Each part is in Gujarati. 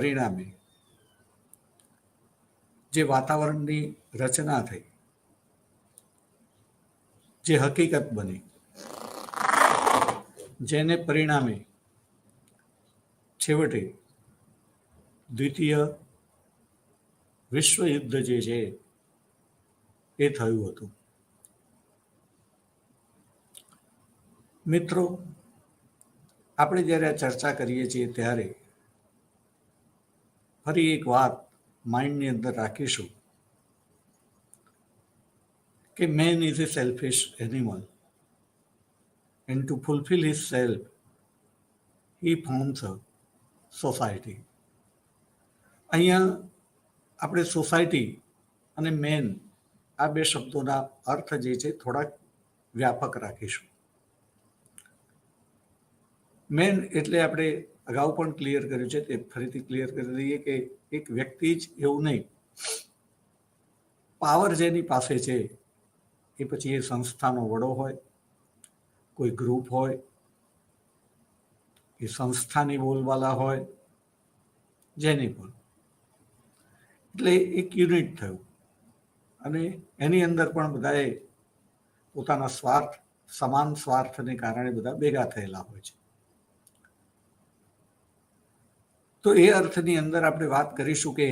પરિણામે જે વાતાવરણની રચના થઈ, જે હકીકત બની, જેને પરિણામે છેવટે દ્વિતીય વિશ્વયુદ્ધ જે છે એ થયું હતું. મિત્રો, આપણે જ્યારે આ ચર્ચા કરીએ છીએ ત્યારે ફરી એક વાત માઇન્ડની અંદર રાખીશું કે main is A selfish animal and to fulfill his self he forms a society. અહીંયા આપણે સોસાયટી અને મેન આ બે શબ્દોના અર્થ જે છે થોડાક વ્યાપક રાખીશું. મેન એટલે આપણે અગાઉ પણ ક્લિયર કર્યું છે, તે ફરીથી ક્લિયર કરી દઈએ કે એક વ્યક્તિ જ એવું નહીં, પાવર જેની પાસે છે એ પછી એ સંસ્થાનો વડો હોય, કોઈ ગ્રુપ હોય, એ સંસ્થાની બોલબાલા હોય, જેની પણ, એટલે એક યુનિટ થયું અને એની અંદર પણ બધાએ પોતાના સ્વાર્થ, સમાન સ્વાર્થને કારણે બધા ભેગા થયેલા હોય છે. તો એ અર્થની અંદર આપણે વાત કરીશું કે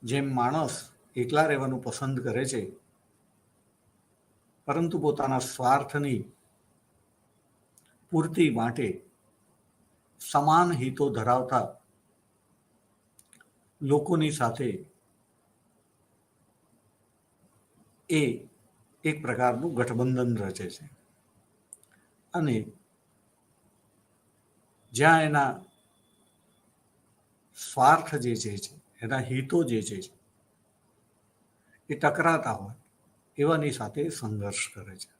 જેમ માણસ એકલા રહેવાનું પસંદ કરે છે, પરંતુ પોતાના સ્વાર્થની પૂર્તિ માટે સમાન હિતો ધરાવતા લોકોની સાથે એ એક પ્રકારનું ગઠબંધન રચે છે અને જ્યાં એના સ્વાર્થ જે છે, એના હિતો જે છે એ ટકરાતા હોય એવાની સાથે સંઘર્ષ કરે છે.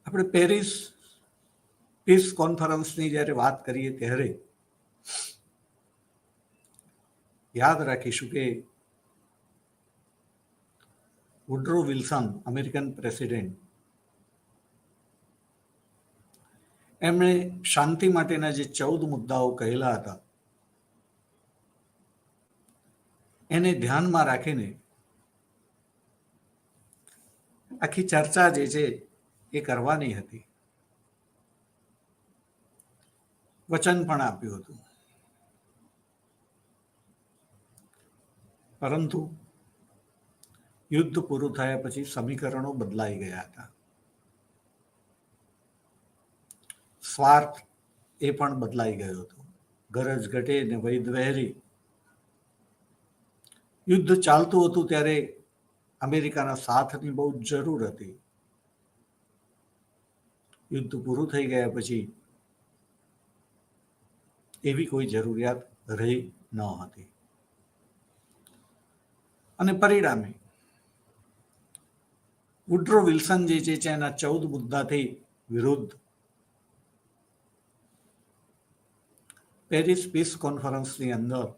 આપણે પેરિસ પીસ કોન્ફરન્સની જ્યારે વાત કરીએ ત્યારે યાદ રાખીશું કે વુડ્રો વિલ્સન, અમેરિકન પ્રેસિડેન્ટ, એમણે શાંતિ માટેના જે 14 મુદ્દાઓ કહેલા હતા એને ધ્યાનમાં રાખીને આખી ચર્ચા જે છે એ કરવાની હતી. વચન પણ આપ્યું હતું, પરંતુ યુદ્ધ પૂરું થયા પછી સમીકરણો બદલાઈ ગયા હતા. સ્વાર્થ એ પણ બદલાઈ ગયો હતો. ગરજ ઘટે ને વૈદ વહેરી. યુદ્ધ ચાલતું હતું ત્યારે અમેરિકાના સાથની બહુ જરૂર હતી. યુદ્ધ પૂરું થઈ ગયા પછી એવી કોઈ જરૂરિયાત રહી ન હતી અને પરિણામે વુડ્રો વિલ્સન જે છે એના 14 મુદ્દાથી વિરુદ્ધ પેરિસ પીસ કોન્ફરન્સની અંદર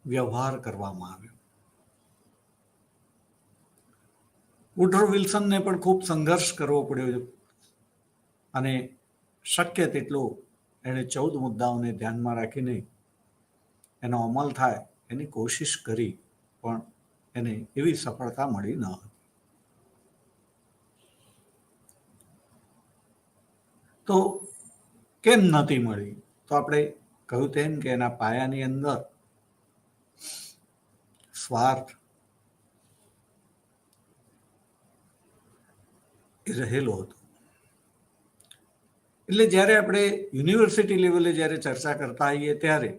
વ્યવહાર કરવામાં આવ્યો. વુડ્રો વિલ્સનને પણ ખૂબ સંઘર્ષ કરવો પડ્યો અને શક્ય તેટલો એણે 14 મુદ્દાઓને ધ્યાનમાં રાખીને એનો અમલ થાય એની કોશિશ કરી, પણ એને એવી સફળતા મળી ન હતી. તો કેમ નથી મળી? તો આપણે કહ્યું તેમ કે એના પાયાની અંદર સ્વાર્થ એ રહેલો હતો. એટલે જ્યારે આપણે યુનિવર્સિટી લેવલે જ્યારે ચર્ચા કરતા હોઈએ ત્યારે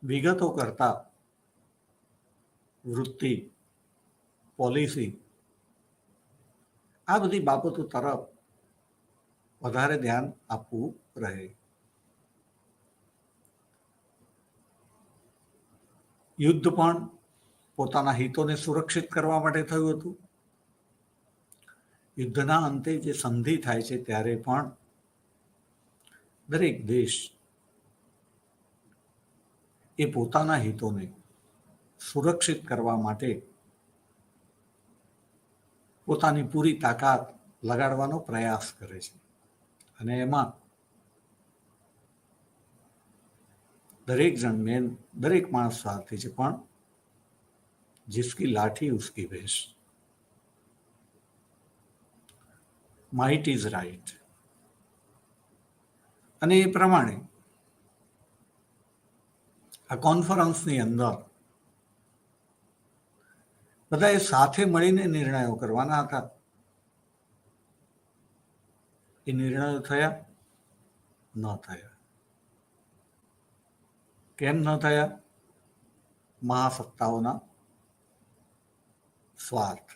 વિગતો કરતા વૃત્તિ, પોલિસી, આ બધી બાબતો તરફ વધારે ધ્યાન આપવું રહે. યુદ્ધ પણ પોતાના હિતોને સુરક્ષિત કરવા માટે થયું હતું. યુદ્ધના અંતે જે સંધિ થાય છે ત્યારે પણ દરેક દેશ એ પોતાના હિતોને સુરક્ષિત કરવા માટે પોતાની પૂરી તાકાત લગાડવાનો પ્રયાસ કરે છે અને એમાં દરેક જણ મેન દરેક માણસ સ્વાર્થી છે, પણ જિસકી લાઠી ઉસકી ભેંસ, માઇટ ઇઝ રાઇટ. અને એ પ્રમાણે આ કોન્ફરન્સની અંદર બધાએ સાથે મળીને નિર્ણયો કરવાના હતા. એ નિર્ણયો થયા ન થયા. કેમ ન થયા? મહાસત્તાઓના સ્વાર્થ.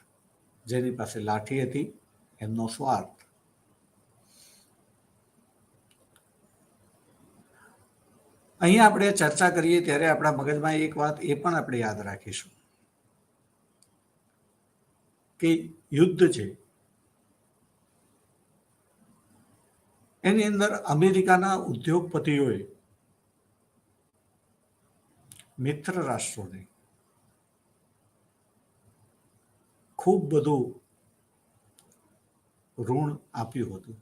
જેની પાસે લાઠી હતી એમનો સ્વાર્થ. અહીંયા આપણે ચર્ચા કરીએ ત્યારે આપણા મગજમાં એક વાત એ પણ આપણે યાદ રાખીશું કે યુદ્ધ છે એની અંદર અમેરિકાના ઉદ્યોગપતિઓએ મિત્ર રાષ્ટ્રોને ખૂબ બધું ઋણ આપ્યું હતું.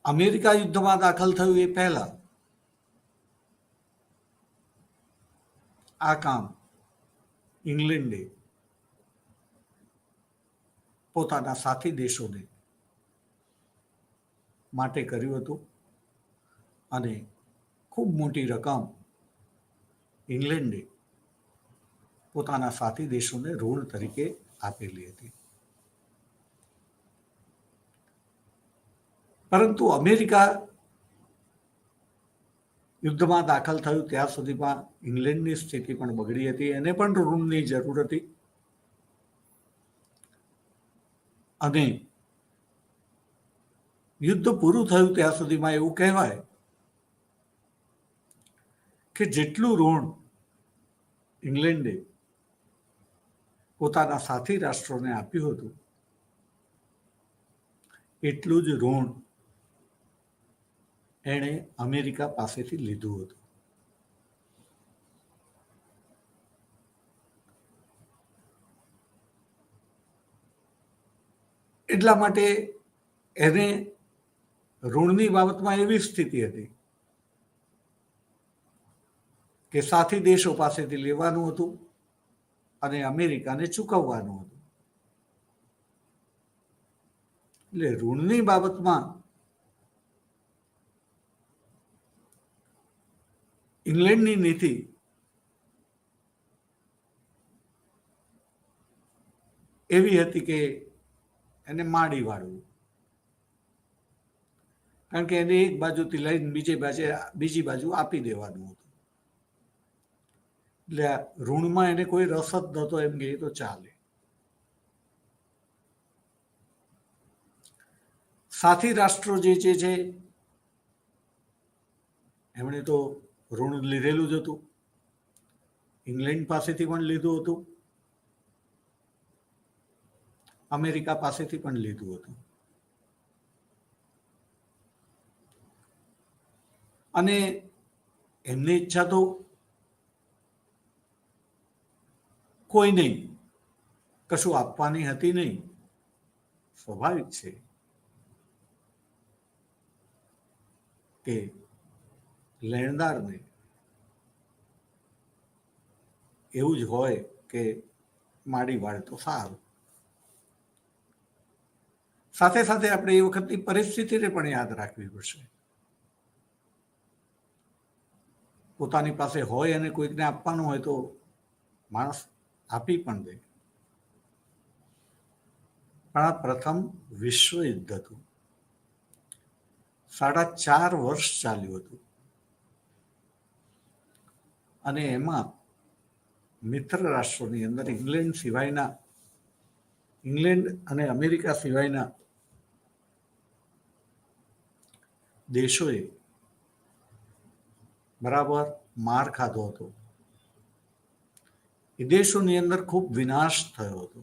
અમેરિકા યુદ્ધમાં દાખલ થયું એ પહેલા આ કામ ઇંગ્લેન્ડે પોતાના સાથી દેશોને માટે કર્યું હતું અને ખૂબ મોટી રકમ ઇંગ્લેન્ડે પોતાના સાથી દેશોને ઋણ તરીકે આપેલી હતી. પરંતુ અમેરિકા યુદ્ધમાં દાખલ થયું ત્યાં સુધીમાં ઇંગ્લેન્ડની સ્થિતિ પણ બગડી હતી. એને પણ ઋણની જરૂર હતી અને યુદ્ધ પૂરું થયું ત્યાં સુધીમાં એવું કહેવાય કે જેટલું ઋણ ઇંગ્લેન્ડે પોતાના સાથી રાષ્ટ્રોને આપ્યું હતું એટલું જ ઋણ એણે અમેરિકા પાસેથી લીધું હતું. એટલા માટે એને ઋણની બાબતમાં એવી સ્થિતિ હતી કે સાથી દેશો પાસેથી લેવાનું હતું અને અમેરિકાને ચૂકવવાનું હતું. એટલે ઋણની બાબતમાં ઇંગ્લેન્ડની નીતિ એવી હતી કે એને માડી વાળવું, કારણ કે એને એક બાજુથી લઈને બીજી બાજુ આપી દેવાનું હતું. એટલે ઋણમાં એને કોઈ રસ જ નહોતો એમ કહે તો ચાલે. સાથી રાષ્ટ્રો જે છે એમણે તો ઋણ લીધેલું જ હતું. ઇંગ્લેન્ડ પાસેથી પણ લીધું હતું, અમેરિકા પાસેથી પણ લીધું હતું. અને એમની ઈચ્છા તો કોઈ નહીં કશું આપવાની હતી નહીં. સ્વાભાવિક છે કે લેણદારને એવું જ હોય કે માડી વાળે તો સારું. સાથે સાથે આપણે એ વખતની પરિસ્થિતિને પણ યાદ રાખવી પડશે. પોતાની પાસે હોય અને કોઈકને આપવાનું હોય તો માણસ આપી પણ દે. પણ આ પ્રથમ વિશ્વ યુદ્ધ હતું. 4.5 વર્ષ ચાલ્યું હતું અને એમાં મિત્ર રાષ્ટ્રોની અંદર ઇંગ્લેન્ડ અને અમેરિકા સિવાયના દેશોએ બરાબર માર ખાધો હતો. એ દેશોની અંદર ખૂબ વિનાશ થયો હતો.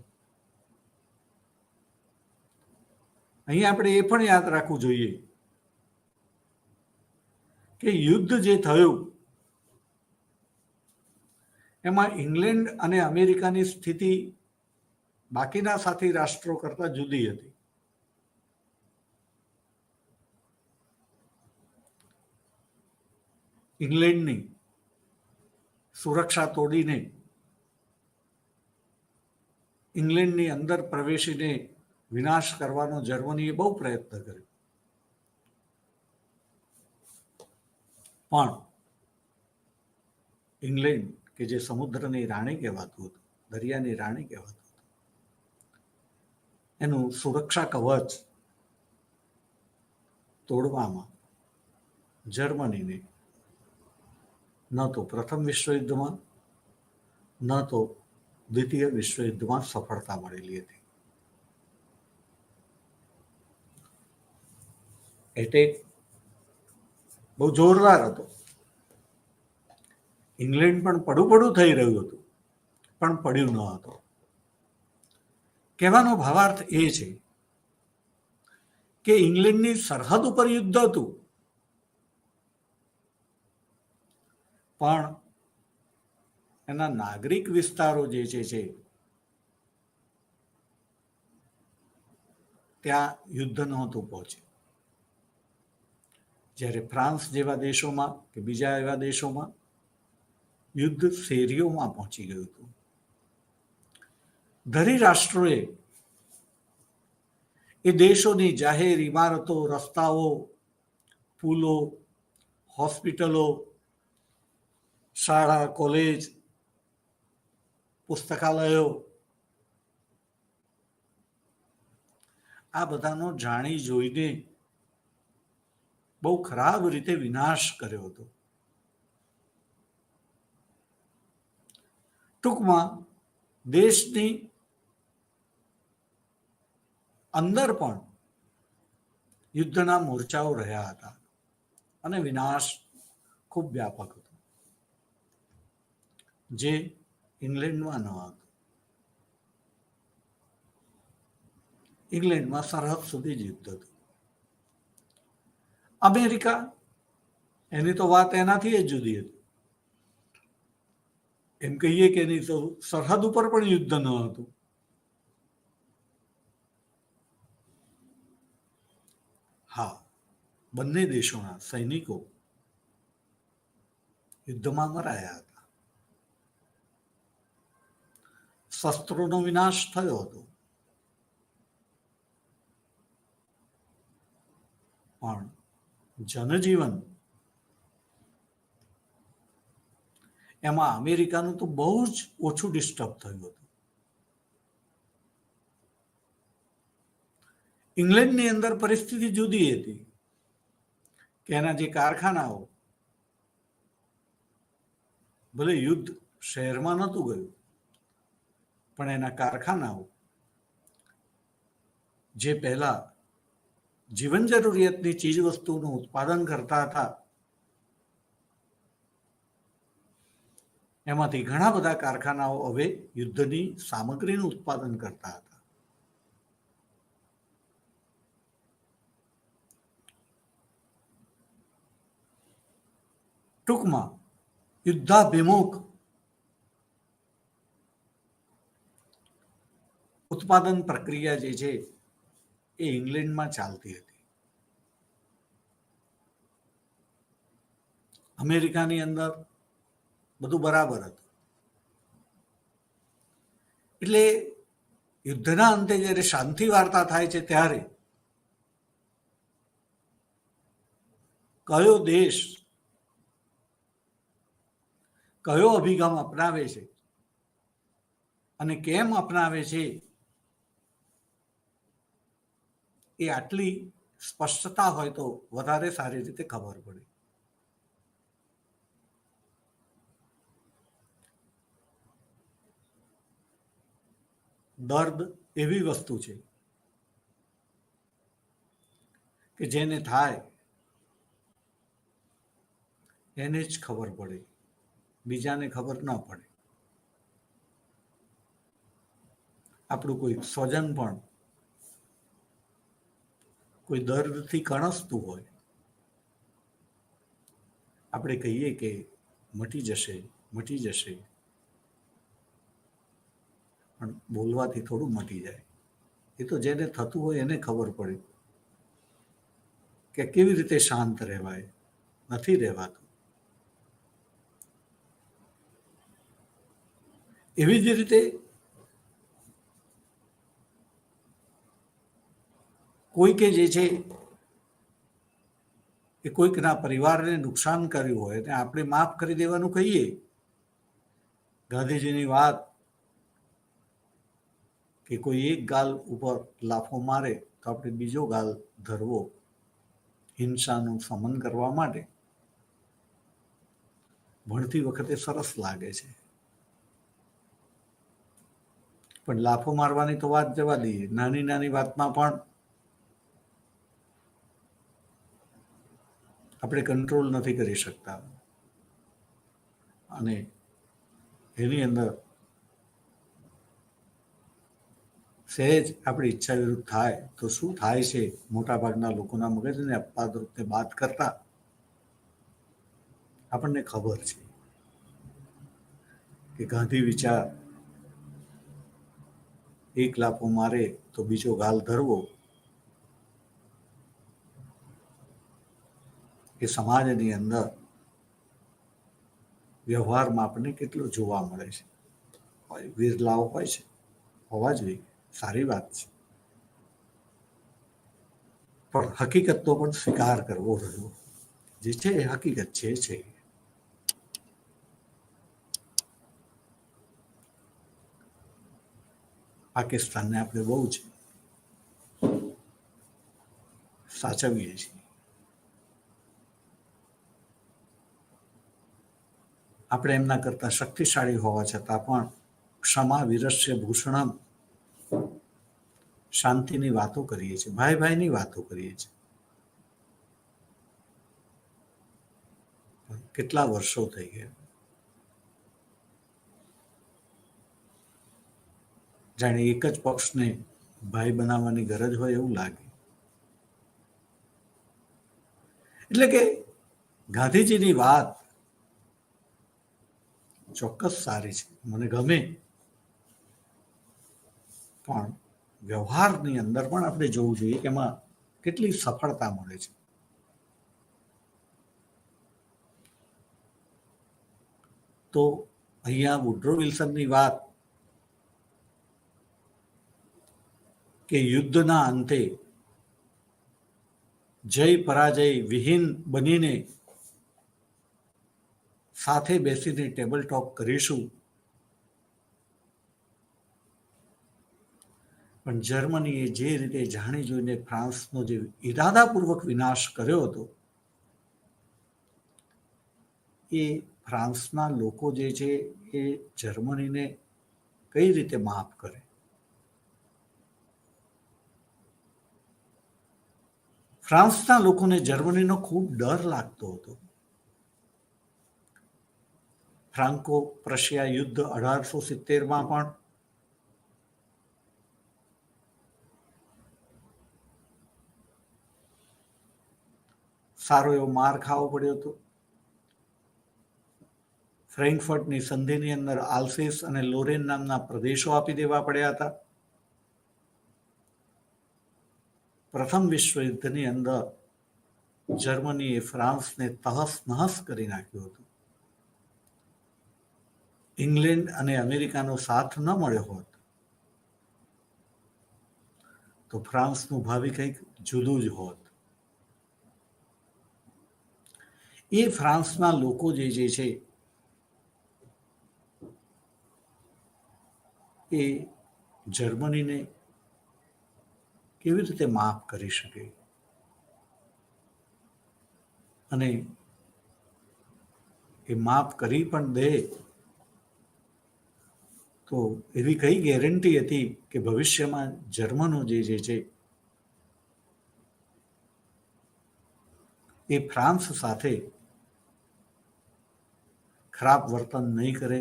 અહીં આપણે એ પણ યાદ રાખવું જોઈએ કે યુદ્ધ જે થયું એમાં ઇંગ્લેન્ડ અને અમેરિકાની સ્થિતિ બાકીના સાથી રાષ્ટ્રો કરતા જુદી હતી. ઇંગ્લેન્ડની સુરક્ષા તોડીને ઇંગ્લેન્ડની અંદર પ્રવેશીને વિનાશ કરવાનો જર્મનીએ બહુ પ્રયત્ન કર્યો. પણ ઇંગ્લેન્ડ કે જે સમુદ્રની રાણી કહેવાતું હતું, દરિયાની રાણી કહેવાતું હતું, એનું સુરક્ષા કવચ તોડવામાં જર્મનીને ન તો પ્રથમ વિશ્વયુદ્ધમાં ન તો દ્વિતીય વિશ્વયુદ્ધમાં સફળતા મળેલી હતી. એટેક બહુ જોરદાર હતો. ઇંગ્લેન્ડ પણ પડું થઈ રહ્યું હતું, પણ પડ્યું ન હતું. કહેવાનો ભાવાર્થ એ છે કે ઇંગ્લેન્ડની સરહદ ઉપર યુદ્ધ હતું, પણ એના નાગરિક વિસ્તારો જે છે ત્યાં યુદ્ધ નહોતું પહોંચ્યું. જ્યારે ફ્રાન્સ જેવા દેશોમાં કે બીજા એવા દેશોમાં યુદ્ધ શેરીઓમાં પહોંચી ગયું હતું. ધરી રાષ્ટ્રોએ એ દેશોની જાહેર ઇમારતો, રસ્તાઓ, પુલો, હોસ્પિટલો, શાળા, કોલેજ, પુસ્તકાલયો આ બધાનો જાણી જોઈને બહુ ખરાબ રીતે વિનાશ કર્યો હતો. ટૂંકમાં દેશની અંદર પણ યુદ્ધના મોરચાઓ રહ્યા હતા અને વિનાશ ખૂબ વ્યાપક હતો, જે ઇંગ્લેન્ડમાં ન હતું. ઇંગ્લેન્ડમાં સરહદ સુધી જ યુદ્ધ હતું. અમેરિકા, એની તો વાત એનાથી જ જુદી હતી. એમ કહીએ કે એની તો સરહદ ઉપર પણ યુદ્ધ ન હતું. હા, બંને દેશોના સૈનિકો યુદ્ધમાં મરાયા હતા. શસ્ત્રોનો વિનાશ થયો હતો, પણ જનજીવન એમાં અમેરિકાનું તો બહુ જ ઓછું ડિસ્ટર્બ થયું હતું. ઇંગ્લેન્ડની અંદર પરિસ્થિતિ જુદી હતી કે એના જે કારખાનાઓ, ભલે યુદ્ધ શહેરમાં નહોતું ગયું, પણ એના કારખાનાઓ જે પહેલા જીવન જરૂરિયાતની ચીજ વસ્તુનું ઉત્પાદન કરતા હતા, એમાંથી ઘણા બધા કારખાનાઓ હવે યુદ્ધની સામગ્રીનું ઉત્પાદન કરતા હતા. ટૂંકમાં યુદ્ધાભિમુખ ઉત્પાદન પ્રક્રિયા જે છે એ ઇંગ્લેન્ડમાં ચાલતી હતી. અમેરિકાની અંદર બધું બરાબર હતું. એટલે યુદ્ધના અંતે જ્યારે શાંતિ વાર્તા થાય છે ત્યારે કયો દેશ કયો અભિગમ અપનાવે છે અને કેમ અપનાવે છે, એ આટલી સ્પષ્ટતા હોય તો વધારે સારી રીતે ખબર પડે. દર્દ એવી વસ્તુ છે કે જેને થાય એને જ ખબર પડે, બીજાને ખબર ન પડે. આપણું કોઈ સ્વજન પણ કોઈ દર્દથી કણસતું હોય, આપણે કહીએ કે મટી જશે, મટી જશે, પણ બોલવાથી થોડું મટી જાય. એ તો જેને થતું હોય એને ખબર પડે કે કેવી રીતે શાંત રહેવાય. નથી રહેવાતું. એવી જ રીતે કોઈ કે જે છે એ કોઈકના પરિવારને નુકસાન કર્યું હોય અને આપણે માફ કરી દેવાનું કહીએ. ગાંધીજીની વાત કે કોઈ એક ગાલ ઉપર લાફો મારે તો આપણે બીજો ગાલ ધરવો હિંસાનું શમન કરવા માટે ભણતી વખતે સરસ લાગે છે. પણ લાફો મારવાની તો વાત જવા દઈએ, નાની નાની વાતમાં પણ આપણે કંટ્રોલ નથી કરી શકતા. અને એની અંદર સહેજ આપણી ઈચ્છા વિરુદ્ધ થાય તો શું થાય છે, મોટાભાગના લોકોના મગજને અપવાદ રૂપે બાદ કરતા આપણને ખબર છે કે ગાંધી વિચાર એક લાફો મારે તો બીજો ગાલ ધરવો એ સમાજની અંદર વ્યવહારમાં આપણને કેટલું જોવા મળે છે. વિરલાઓ હોય છે, હોવા જોઈએ, સારી વાત છે, પણ હકીકતનો પણ સ્વીકાર કરવો રહ્યો. જે છે એ હકીકત છે. પાકિસ્તાનને આપણે બહુ જ સાચવીએ છીએ. આપણે એમના કરતા શક્તિશાળી હોવા છતાં પણ ક્ષમા વિરસ્ય ભૂષણમ, શાંતિની વાતો કરીએ છીએ, ભાઈ ભાઈની વાતો કરીએ છીએ. કેટલા વર્ષો થઈ ગયા, જાણે એક જ પક્ષને ભાઈ બનાવવાની ગરજ હોય એવું લાગે. એટલે કે ગાંધીજીની વાત ચોક્કસ સારી છે, મને ગમે, પણ વ્યવહારની અંદર પણ આપણે જોવું જોઈએ કે એમાં કેટલી સફળતા મળે છે. તો અહીંયા વુડ્રો વિલ્સનની વાત કે યુદ્ધના અંતે જય પરાજય વિહીન બનીને સાથે બેસીને ટેબલ ટોક કરીશું, પણ જર્મનીએ જે રીતે જાણી જોઈને ફ્રાન્સનો જે ઇરાદાપૂર્વક વિનાશ કર્યો હતો, એ ફ્રાન્સના લોકો જે છે એ જર્મનીને કઈ રીતે માફ કરે. ફ્રાન્સના લોકોને જર્મનીનો ખૂબ ડર લાગતો હતો. ફ્રાન્કો પ્રશિયા યુદ્ધ 1870માં પણ સારો એવો માર ખાવો પડ્યો હતો. ફ્રેન્કફર્ટની સંધિની અંદર આલ્સેસ અને લોરેન નામના પ્રદેશો આપી દેવા પડ્યા હતા. પ્રથમ વિશ્વ યુદ્ધની અંદર જર્મનીએ ફ્રાન્સને તહસ નહસ કરી નાખ્યું હતું. ઇંગ્લેન્ડ અને અમેરિકાનો સાથ ન મળ્યો હોત તો ફ્રાન્સનું ભાવિ કંઈક જુદું જ હોત. એ ફ્રાન્સના લોકો જે છે એ જર્મનીને કેવી રીતે માફ કરી શકે, અને એ માફ કરી પણ દે તો એવી કઈ ગેરંટી હતી કે ભવિષ્યમાં જર્મનો જે છે એ ફ્રાન્સ સાથે ખરાબ વર્તન નહીં કરે,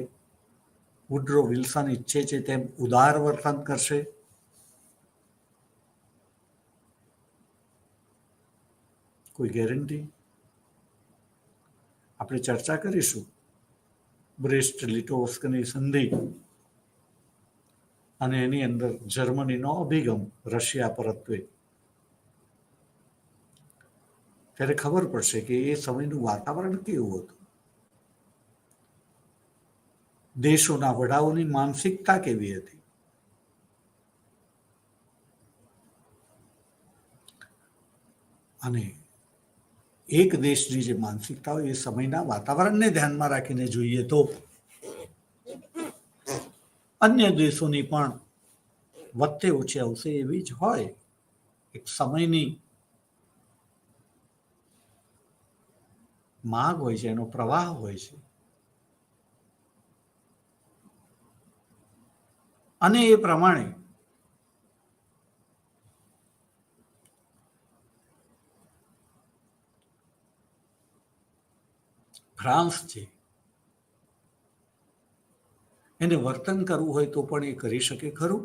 વુડ્રો વિલ્સન ઈચ્છે છે તેમ ઉદાર વર્તન કરશે. કોઈ ગેરંટી? આપણે ચર્ચા કરીશું બ્રેસ્ટ લિટોવસ્કની સંધિ અને એની અંદર જર્મનીનો અભિગમ રશિયા પરત્વે, ત્યારે ખબર પડશે કે એ સમયનું વાતાવરણ કેવું હતું, દેશોના વડાઓની માનસિકતા કેવી હતી. અને એક દેશની જે માનસિકતા હોય એ સમયના વાતાવરણને ધ્યાનમાં રાખીને જોઈએ તો અન્ય દેશોની પણ વચ્ચે ઓછી આવશે એવી જ હોય. એક સમયની માગ હોય છે, એનો પ્રવાહ હોય છે, અને એ પ્રમાણે ફ્રાન્સ છે એને વર્તન કરવું હોય તો પણ એ કરી શકે ખરું.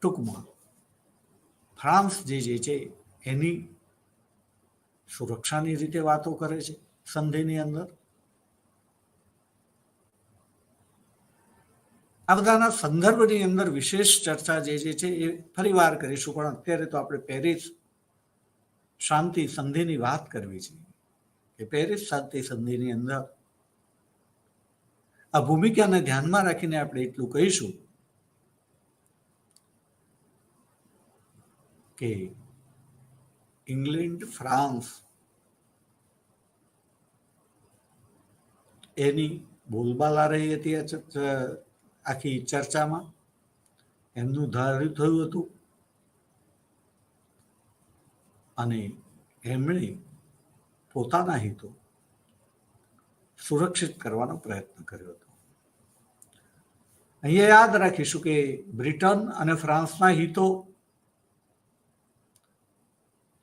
ટૂંકમાં ફ્રાન્સ જે છે એની સુરક્ષાની રીતે વાતો કરે છે સંધિની અંદર. આ બધાના સંદર્ભની અંદર વિશેષ ચર્ચા જે છે એ ફરી વાર કરીશું, પણ અત્યારે તો આપણે પેરિસ શાંતિ સંધિની વાત કરવી છે કે પેરિસ શાંતિ સંધિની અંદર આ ભૂમિકાને ધ્યાનમાં રાખીને આપણે એટલું કહીશું કે ઇંગ્લેન્ડ ફ્રાન્સ એની બોલબાલા રહી હતી આખી ચર્ચામાં, એમનું ધાર્યું થયું હતું અને એમણે પોતાના હિતો સુરક્ષિત કરવાનો પ્રયત્ન કર્યો હતો. અહીંયા યાદ રાખીશું કે બ્રિટન અને ફ્રાન્સના હિતો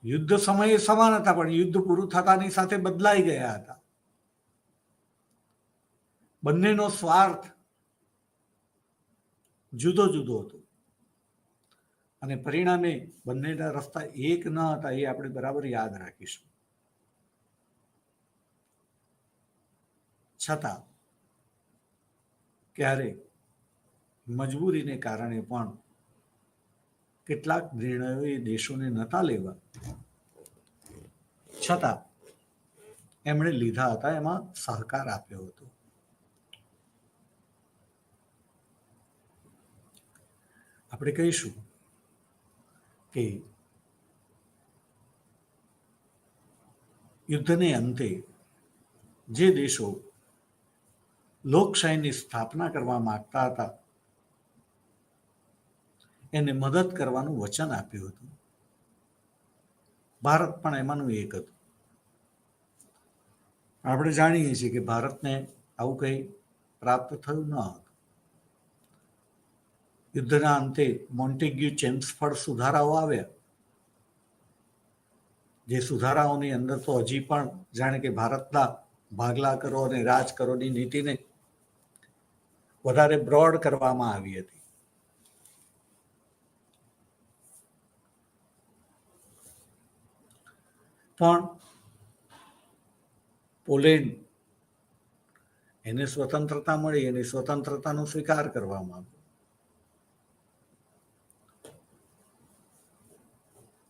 યુદ્ધ સમયે સમાન હતા, પણ યુદ્ધ પૂરું થતાની સાથે બદલાઈ ગયા હતા. બંનેનો સ્વાર્થ જુદો જુદો હતો અને પરિણામે બંનેના રસ્તા એક ન હતા. એ આપણે બરાબર યાદ રાખીશું. છતાં ક્યારે મજબૂરીને કારણે પણ કેટલાક નિર્ણયો એ દેશોને નહોતા લેવા, છતાં એમણે લીધા હતા, એમાં સહકાર આપ્યો હતો. આપણે કહીશું કે યુદ્ધને અંતે જે દેશો લોકશાહીની સ્થાપના કરવા માંગતા હતા એને મદદ કરવાનું વચન આપ્યું હતું. ભારત પણ એમાંનું એક હતું. આપણે જાણીએ છીએ કે ભારતને આવું કંઈ પ્રાપ્ત થયું ન હતું. યુદ્ધના અંતે મોન્ટેગ્યુ ચેમ્સફોર્ડ સુધારાઓ આવ્યા, જે સુધારાઓની અંદર તો હજી પણ જાણે કે ભારતના ભાગલા કરો અને રાજ કરોની નીતિને વધારે બ્રોડ કરવામાં આવી હતી. પણ પોલેન્ડ એને સ્વતંત્રતા મળી, એની સ્વતંત્રતાનો સ્વીકાર કરવામાં આવ્યો,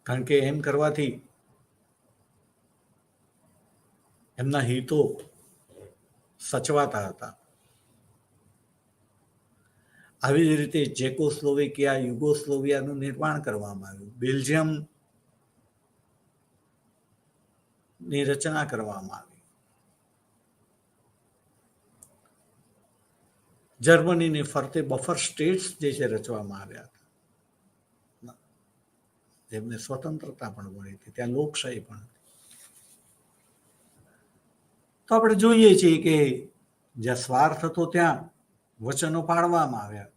કારણ કે એમ કરવાથી એમના હિતો સચવાતા હતા. આવી જ રીતે ચેકોસ્લોવેકિયા, યુગોસ્લોવિયાનું નિર્માણ કરવામાં આવ્યું, બેલ્જિયમ ની રચના કરવામાં આવી, જર્મનીની ફરતે બફર સ્ટેટ્સ જે છે રચવામાં આવ્યા હતા, જેમને સ્વતંત્રતા પણ મળી હતી, ત્યાં લોકશાહી પણ હતી. તો આપણે જોઈએ છીએ કે જ્યાં સ્વાર્થ હતો ત્યાં વચનો પાળવામાં આવ્યા,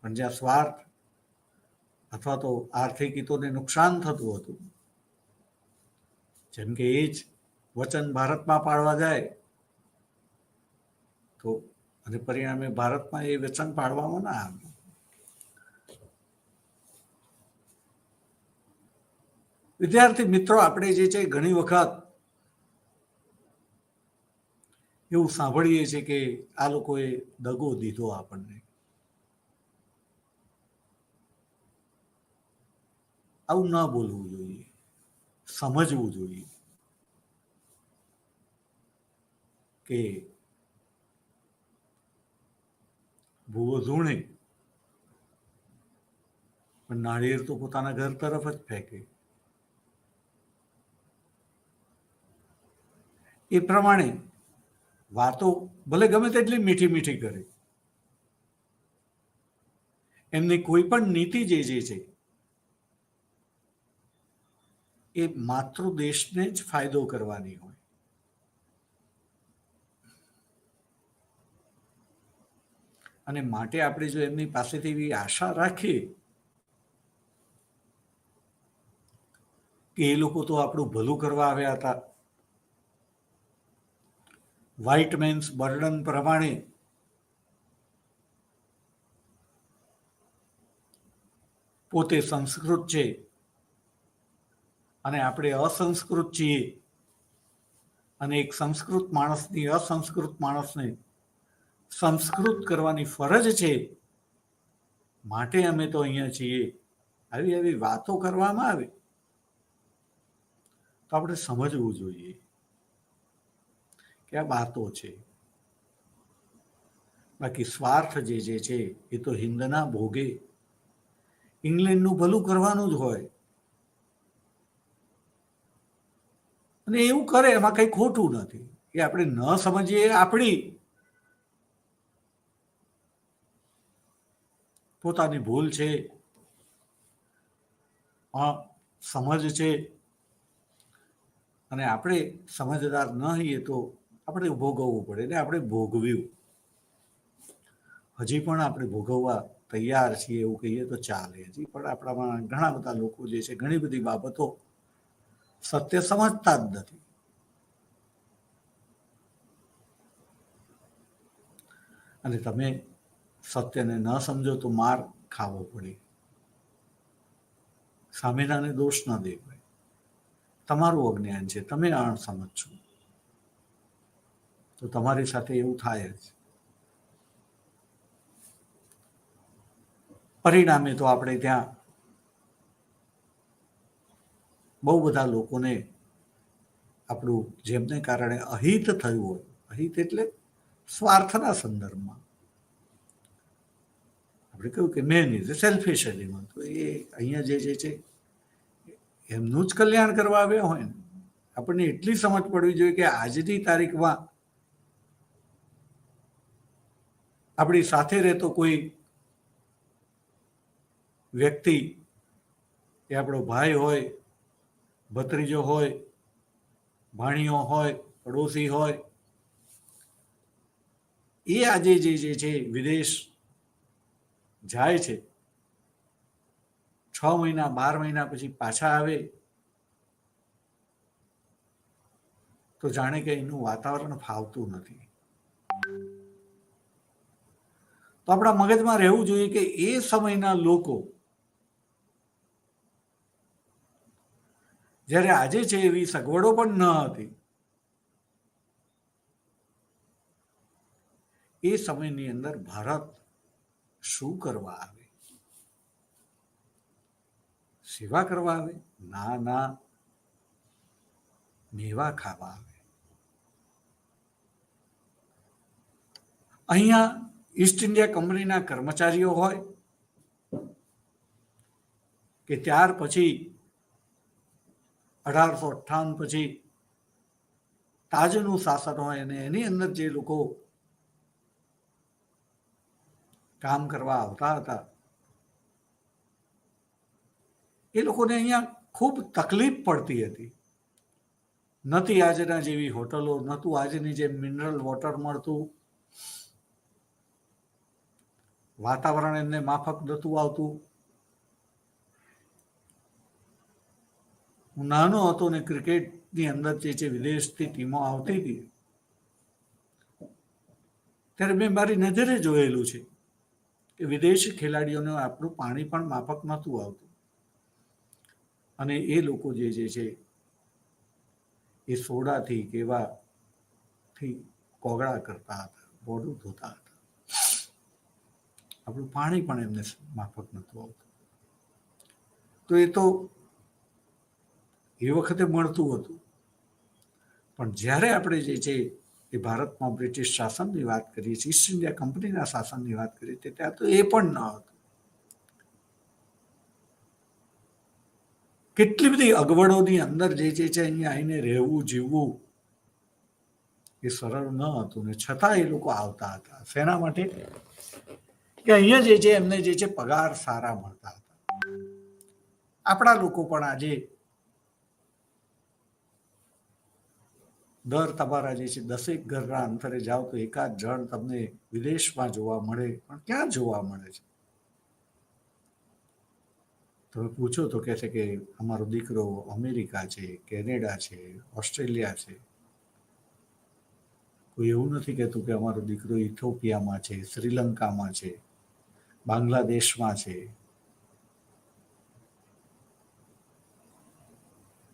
પણ જ્યાં સ્વાર્થ અથવા તો આર્થિક હિતોને નુકસાન થતું હતું, જેમ કે એ જ વચન ભારતમાં પાળવા જાય તો અને પરિણામે ભારતમાં એ વચન પાળવામાં ના આવ્યું. વિદ્યાર્થી મિત્રો, આપણે જે છે ઘણી વખત એવું સાંભળીએ છીએ કે આ લોકોએ દગો દીધો આપણને. આવું ના બોલવું જોઈએ, સમજવું જોઈએ કે ભૂવો ધૂણે પણ નાળિયેર તો પોતાના ઘર તરફ જ ફેંકે. એ પ્રમાણે વાતો ભલે ગમે તેટલી મીઠી મીઠી કરે, એમની કોઈ પણ નીતિ જે છે એ માતૃ દેશને જ ફાયદો કરવાની હોય. અને માટે આપણે જો એમની પાસેથી એવી આશા રાખીએ કે એ લોકો તો આપણું ભલું કરવા આવ્યા હતા, વ્હાઇટ મેન્સ બર્ડન પ્રમાણે પોતે સંસ્કૃત છે અને આપણે અસંસ્કૃત છીએ, અને એક સંસ્કૃત માણસની અસંસ્કૃત માણસને સંસ્કૃત કરવાની ફરજ છે, માટે અમે તો અહીંયા છીએ, આવી આવી વાતો કરવામાં આવે તો આપણે સમજવું જોઈએ કે આ વાતો છે. બાકી સ્વાર્થ જે છે એ તો હિંદના ભોગે ઇંગ્લેન્ડનું ભલું કરવાનું જ હોય, અને એવું કરે એમાં કઈ ખોટું નથી. એ આપણે ન સમજીએ આપણી પોતાની ભૂલ છે, સમજ છે, અને આપણે સમજદાર ન હોઈએ તો આપણે ભોગવવું પડે ને આપણે ભોગવ્યું. હજી પણ આપણે ભોગવવા તૈયાર છીએ એવું કહીએ તો ચાલે. હજી પણ આપણામાં ઘણા બધા લોકો જે છે ઘણી બધી બાબતો સત્ય સમજતા જ નથી. અને તમે સત્યને ન સમજો તો માર ખાવો પડે. સામેનાને દોષ ન દેવાય, તમારું અજ્ઞાન છે, તમે અણસમજ છો, તો તમારી સાથે એવું થાય જ. પરિણામે તો આપણે ત્યાં બહુ બધા લોકોને આપણું જેમને કારણે અહિત થયું હોય, અહિત એટલે સ્વાર્થના સંદર્ભમાં આપણે કહ્યું કે main is a selfish animal, તો એ અહીંયા જે છે એમનું જ કલ્યાણ કરવા આવ્યા હોય ને. આપણને એટલી સમજ પડવી જોઈએ કે આજની તારીખમાં આપણી સાથે રહેતો કોઈ વ્યક્તિ, એ આપણો ભાઈ હોય, ભત્રીજો હોય, ભાણીઓ હોય, પડોશી હોય, એ આજે જે છે વિદેશ જાય છે, 6 મહિના 12 મહિના પછી પાછા આવે તો જાણે કે એનું વાતાવરણ ફાવતું નથી. તો આપણા મગજમાં રહેવું જોઈએ કે એ સમયના લોકો જ્યારે આજે છે એવી સગવડો પણ ન હતી, એ સમયની અંદર ભારત શું કરવા આવે? સેવા કરવા આવે? ના ના, મેવા ખાવા આવે. અહીંયા ઈસ્ટ ઇન્ડિયા કંપનીના કર્મચારીઓ હોય કે ત્યાર પછી 1858 પછી તાજનું શાસન હોય અને એની અંદર જે લોકો કામ કરવા આવતા હતા, એ લોકોને અહીંયા ખૂબ તકલીફ પડતી હતી. નથી આજના જેવી હોટલો, નહોતું આજની જેમ મિનરલ વોટર મળતું, વાતાવરણ એમને માફક નહોતું આવતું. હું નાનો હતો ને ક્રિકેટની અંદર જે છે વિદેશથી ટીમો આવતી હતી, ત્યારે મેં મારી નજરે જોયેલું છે કે વિદેશી ખેલાડીઓને આપણું પાણી પણ માફક નહોતું આવતું, અને એ લોકો જે છે એ સોડાથી કેવાથી કોગળા કરતા હતા, મોઢું ધોતા હતા. આપણું પાણી પણ એમને માફક નહોતું આવતું. તો એ તો એ વખતે મળતું હતું. પણ જ્યારે આપણે જે છે એ ભારતમાં બ્રિટિશ શાસનની વાત કરીએ છીએ, ઈસ્ટ ઇન્ડિયા કંપનીના શાસનની વાત કરીએ છીએ, ત્યાં તો એ પણ ન હતું. કેટલી બધી અગવડોની અંદર જે છે અહીંયા આવીને રહેવું, જીવવું એ સરળ ન હતું, ને છતાં એ લોકો આવતા હતા. શેના માટે? કે અહીંયા જે છે એમને જે છે પગાર સારા મળતા હતા. આપણા લોકો પણ આજે દર તમારા જે છે 10 ઘરના અંતરે જાઓ તો એકાદ જણ તમને વિદેશમાં જોવા મળે, પણ ક્યાં જોવા મળે છે? તમે પૂછો તો કહે છે કે અમારો દીકરો અમેરિકા છે, કેનેડા છે, ઓસ્ટ્રેલિયા છે. કોઈ એવું નથી કહેતું કે અમારો દીકરો ઇથોપિયામાં છે, શ્રીલંકામાં છે, બાંગ્લાદેશમાં છે.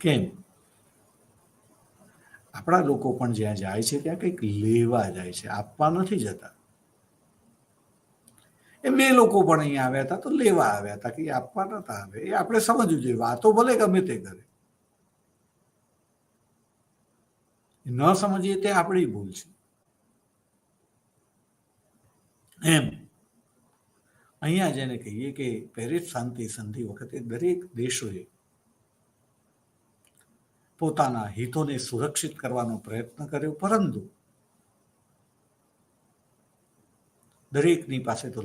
કેમ? આપણા લોકો પણ જ્યાં જાય છે ત્યાં કંઈક લેવા જાય છે, આપવા નથી જતા. એ બે લોકો પણ અહીંયા આવ્યા હતા તો લેવા આવ્યા હતા, કે આપવા નતા આવે. એ આપણે સમજવું જોઈએ. વાતો ભલે ગમે તે કરે, ન સમજીએ તે આપણી ભૂલ છે. એમ અહીંયા જેને કહીએ કે પેરિસ શાંતિ સંધિ વખતે દરેક દેશોએ પોતાના હિતોને સુરક્ષિત કરવાનો પ્રયત્ન કર્યો, પરંતુ દરેકની પાસે તો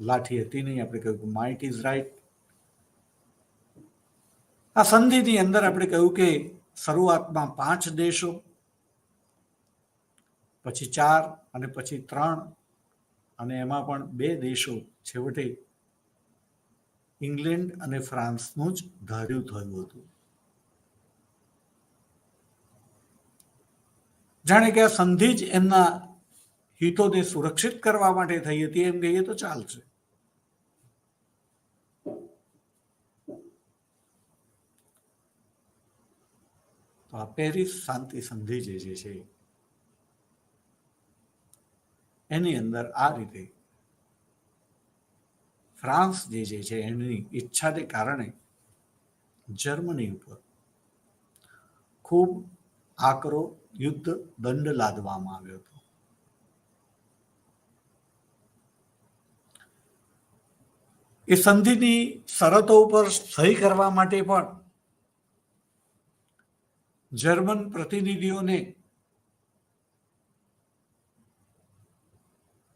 લાઠી હતી નહીં. આપણે કહ્યું કે માઇટ ઇઝ રાઇટ. આ સંધિની અંદર આપણે કહ્યું કે શરૂઆતમાં 5 દેશો, પછી 4 અને પછી 3, અને એમાં પણ 2 દેશો છેવટે ઇંગ્લેન્ડ અને ફ્રાન્સનું જ ધાર્યું થયું હતું. જાણે કે આ સંધિ જ એમના હિતોને સુરક્ષિત કરવા માટે થઈ હતી, એમ કહીએ તો ચાલશે. તો આ પેરિસ શાંતિ સંધિ જે છે એની અંદર આ રીતે ફ્રાન્સ જે છે એની ઈચ્છાને કારણે જર્મની ઉપર ખૂબ આકરો યુદ્ધ દંડ લાદવામાં આવ્યો હતો. એ સંધિની શરતો ઉપર સહી કરવા માટે પણ જર્મન પ્રતિનિધિઓને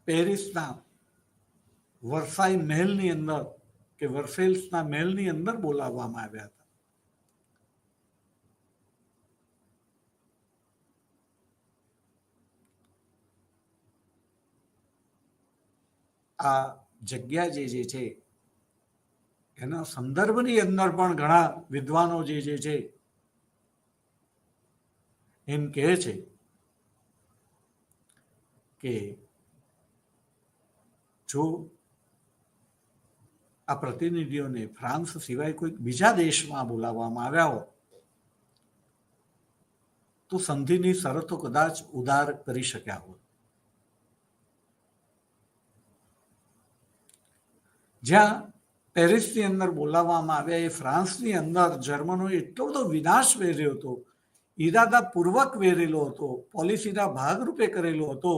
પેરિસના વર્સાઈ મહેલની અંદર કે વર્સેલ્સના મહેલની અંદર બોલાવવામાં આવ્યા હતા. આ જગ્યા જે છે એના સંદર્ભની અંદર પણ ઘણા વિદ્વાનો જે છે એમ કહે છે કે જો આ પ્રતિનિધિઓને ફ્રાન્સ સિવાય કોઈ બીજા દેશમાં બોલાવવામાં આવ્યા હોત તો સંધિની શરતો કદાચ ઉદાર કરી શક્યા હોત. જ્યાં પેરિસની અંદર બોલાવવામાં આવ્યા એ ફ્રાન્સની અંદર જર્મનોએ એટલો બધો વિનાશ વેર્યો હતો, ઈરાદાપૂર્વક વેરેલો હતો, પોલિસીના ભાગરૂપે કરેલો હતો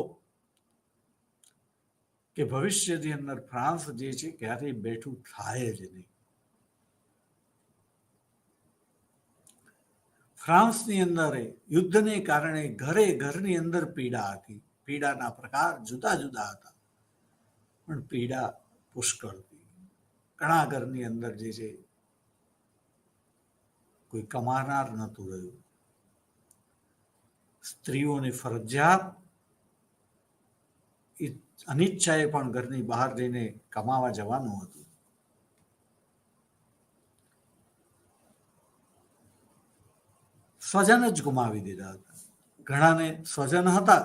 કે ભવિષ્યની અંદર ફ્રાન્સ જે છે ક્યારેય બેઠું થાય જ નહીં. ફ્રાન્સની અંદર યુદ્ધને કારણે ઘરની અંદર પીડા હતી. પીડાના પ્રકાર જુદા જુદા હતા, પણ પીડા પુષ્કળ હતી. ઘણા ઘરની અંદર જે છે કોઈ કમાનાર નહોતું રહ્યું. સ્ત્રીઓને ફરજિયાત અનિચ્છાએ પણ ઘરની બહાર જઈને કમાવા જવાનું હતું. સ્વજન જ ગુમાવી દીધા હતા. ઘણાને સ્વજન હતા,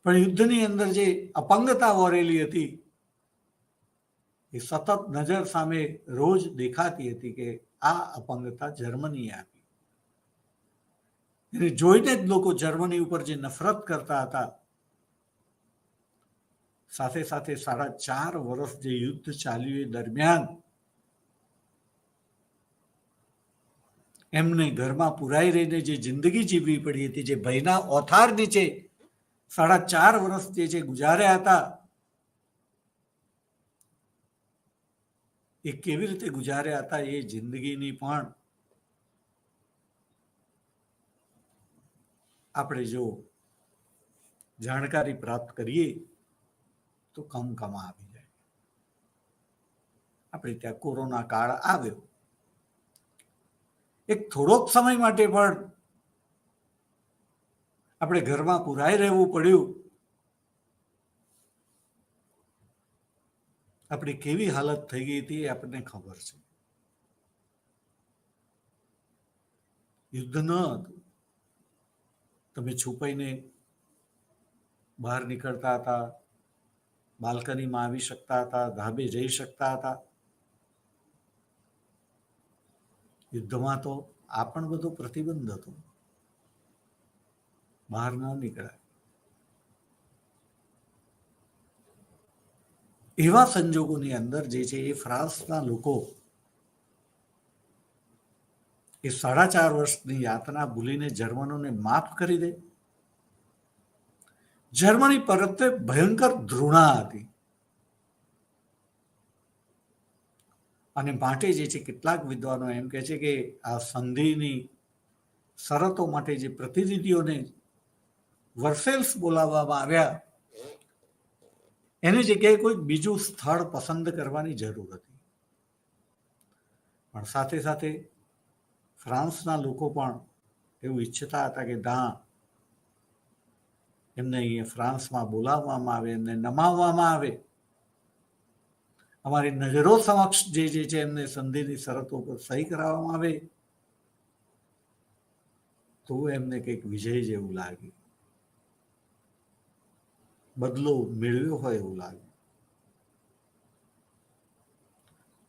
પણ યુદ્ધની અંદર જે અપંગતા વરેલી હતી એ સતત નજર સામે રોજ દેખાતી હતી કે આ અપંગતા જર્મનીએ આપી. એને જોઈને જ લોકો જર્મની ઉપર જે નફરત કરતા હતા, સાથે સાથે 4.5 વર્ષ જે યુદ્ધ ચાલ્યું એ દરમિયાન એમને ઘરમાં પુરાઈ રહીને જે જિંદગી જીવવી પડી હતી, જે ભયના ઓથાર નીચે 4.5 વર્ષ જે ગુજાર્યા હતા, એ કેવી રીતે ગુજાર્યા હતા એ જિંદગીની પણ આપણે જો જાણકારી પ્રાપ્ત કરીએ તો કમકમા આવી જાય. આપણે ત્યાં કોરોના કાળ આવ્યો, એક થોડોક સમય માટે પણ આપણે ઘરમાં પુરાઈ રહેવું પડ્યું. આપણી કેવી હાલત થઈ ગઈ હતી એ આપણને ખબર છે. યુદ્ધ ન હતું, તમે છુપાઈને બહાર નીકળતા હતા, બાલ્કનીમાં આવી શકતા હતા, ધાબે જઈ શકતા હતા. યુદ્ધમાં તો આ પણ બધો પ્રતિબંધ હતો, બહાર ન નીકળાય. એવા સંજોગોની અંદર જે છે એ ફ્રાન્સના લોકો એ 4.5 વર્ષની યાતના ભૂલીને જર્મનોને માફ કરી દે. જર્મની પ્રત્યે ભયંકર ધૃણા હતી અને માટે જે છે કેટલાક વિદ્વાનો એમ કહે છે કે આ સંધિની શરતો માટે જે પ્રતિનિધિઓને વર્સેલ્સ બોલાવવામાં આવ્યા, એની જગ્યાએ કોઈ બીજું સ્થળ પસંદ કરવાની જરૂર હતી. પણ સાથે સાથે ફ્રાન્સના લોકો પણ એવું ઈચ્છતા હતા કે ના, એમને અહીંયા ફ્રાન્સમાં બોલાવવામાં આવે, એમને નમાવવામાં આવે, અમારી નજરો સમક્ષ જે છે એમને સંધિની શરતો પર સહી કરાવવામાં આવે, તો એમને કંઈક વિજય જેવું લાગે, બદલો મેળવ્યો હોય એવું લાગે.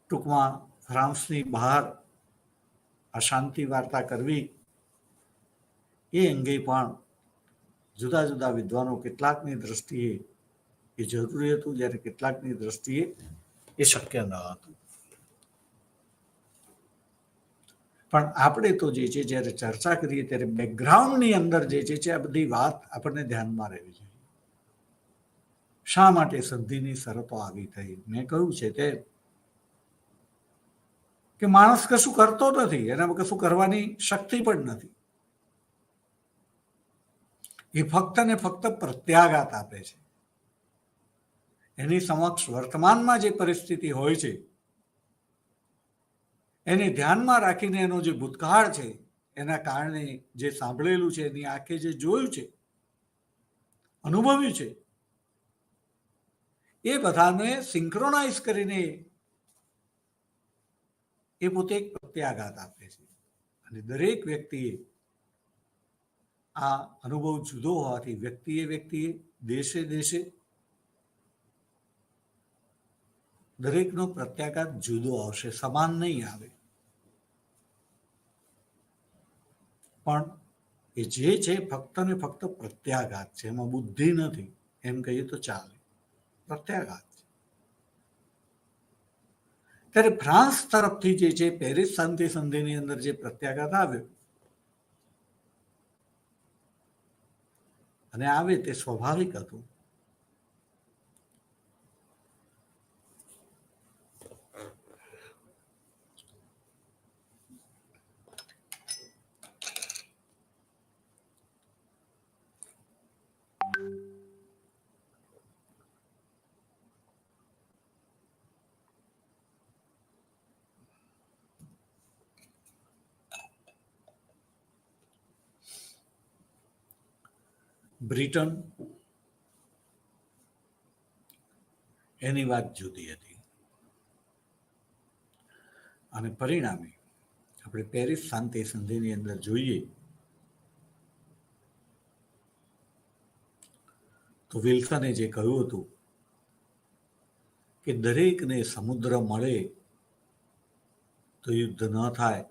ટૂંકમાં ફ્રાન્સની બહાર અશાંતિ વાર્તા કરવી એ અંગે પણ જુદા જુદા વિદ્વાનો કેટલાકની દ્રષ્ટિએ એ જરૂરી હતું, જ્યારે કેટલાકની દ્રષ્ટિએ એ શક્ય ન હતું. પણ આપણે તો જે છે જ્યારે ચર્ચા કરીએ ત્યારે બેકગ્રાઉન્ડની અંદર જે છે આ બધી વાત આપણને ધ્યાનમાં રહેવી જોઈએ. શા માટે સંધિની શરતો આવી થઈ? મેં કહ્યું છે કે માણસ કશું કરતો નથી, એનામાં કશું કરવાની શક્તિ પણ નથી. એ ફક્ત ને ફક્ત પ્રત્યાઘાત આપે છે. એની સમક્ષ વર્તમાનમાં જે પરિસ્થિતિ હોય છે એને ધ્યાનમાં રાખીને એનો જે ભૂતકાળ છે, એના કારણે જે સાંભળેલું છે, એની આંખે જે જોયું છે, અનુભવ્યું છે, એ બધાને સિંક્રોનાઇઝ કરીને એ પોતે એક પ્રત્યાઘાત આપે છે. અને દરેક વ્યક્તિએ આ અનુભવ જુદો હોવાથી વ્યક્તિએ દેશે દરેકનો પ્રત્યાઘાત જુદો આવશે, સમાન નહીં આવે. પણ એ જે છે ફક્ત ને ફક્ત પ્રત્યાઘાત છે, એમાં બુદ્ધિ નથી એમ કહીએ તો ચાલે, પ્રત્યાઘાત છે. ત્યારે ફ્રાન્સ તરફથી જે છે પેરિસ શાંતિ સંધિની અંદર જે પ્રત્યાઘાત આવ્યો, અને આવે તે સ્વાભાવિક હતું. બ્રિટન એની વાત જુદી હતી અને પરિણામે આપણે પેરિસ શાંતિ સંધિની અંદર જોઈએ તો વિલ્સને જે કહ્યું હતું કે દરેકને સમુદ્ર મળે તો યુદ્ધ ન થાય,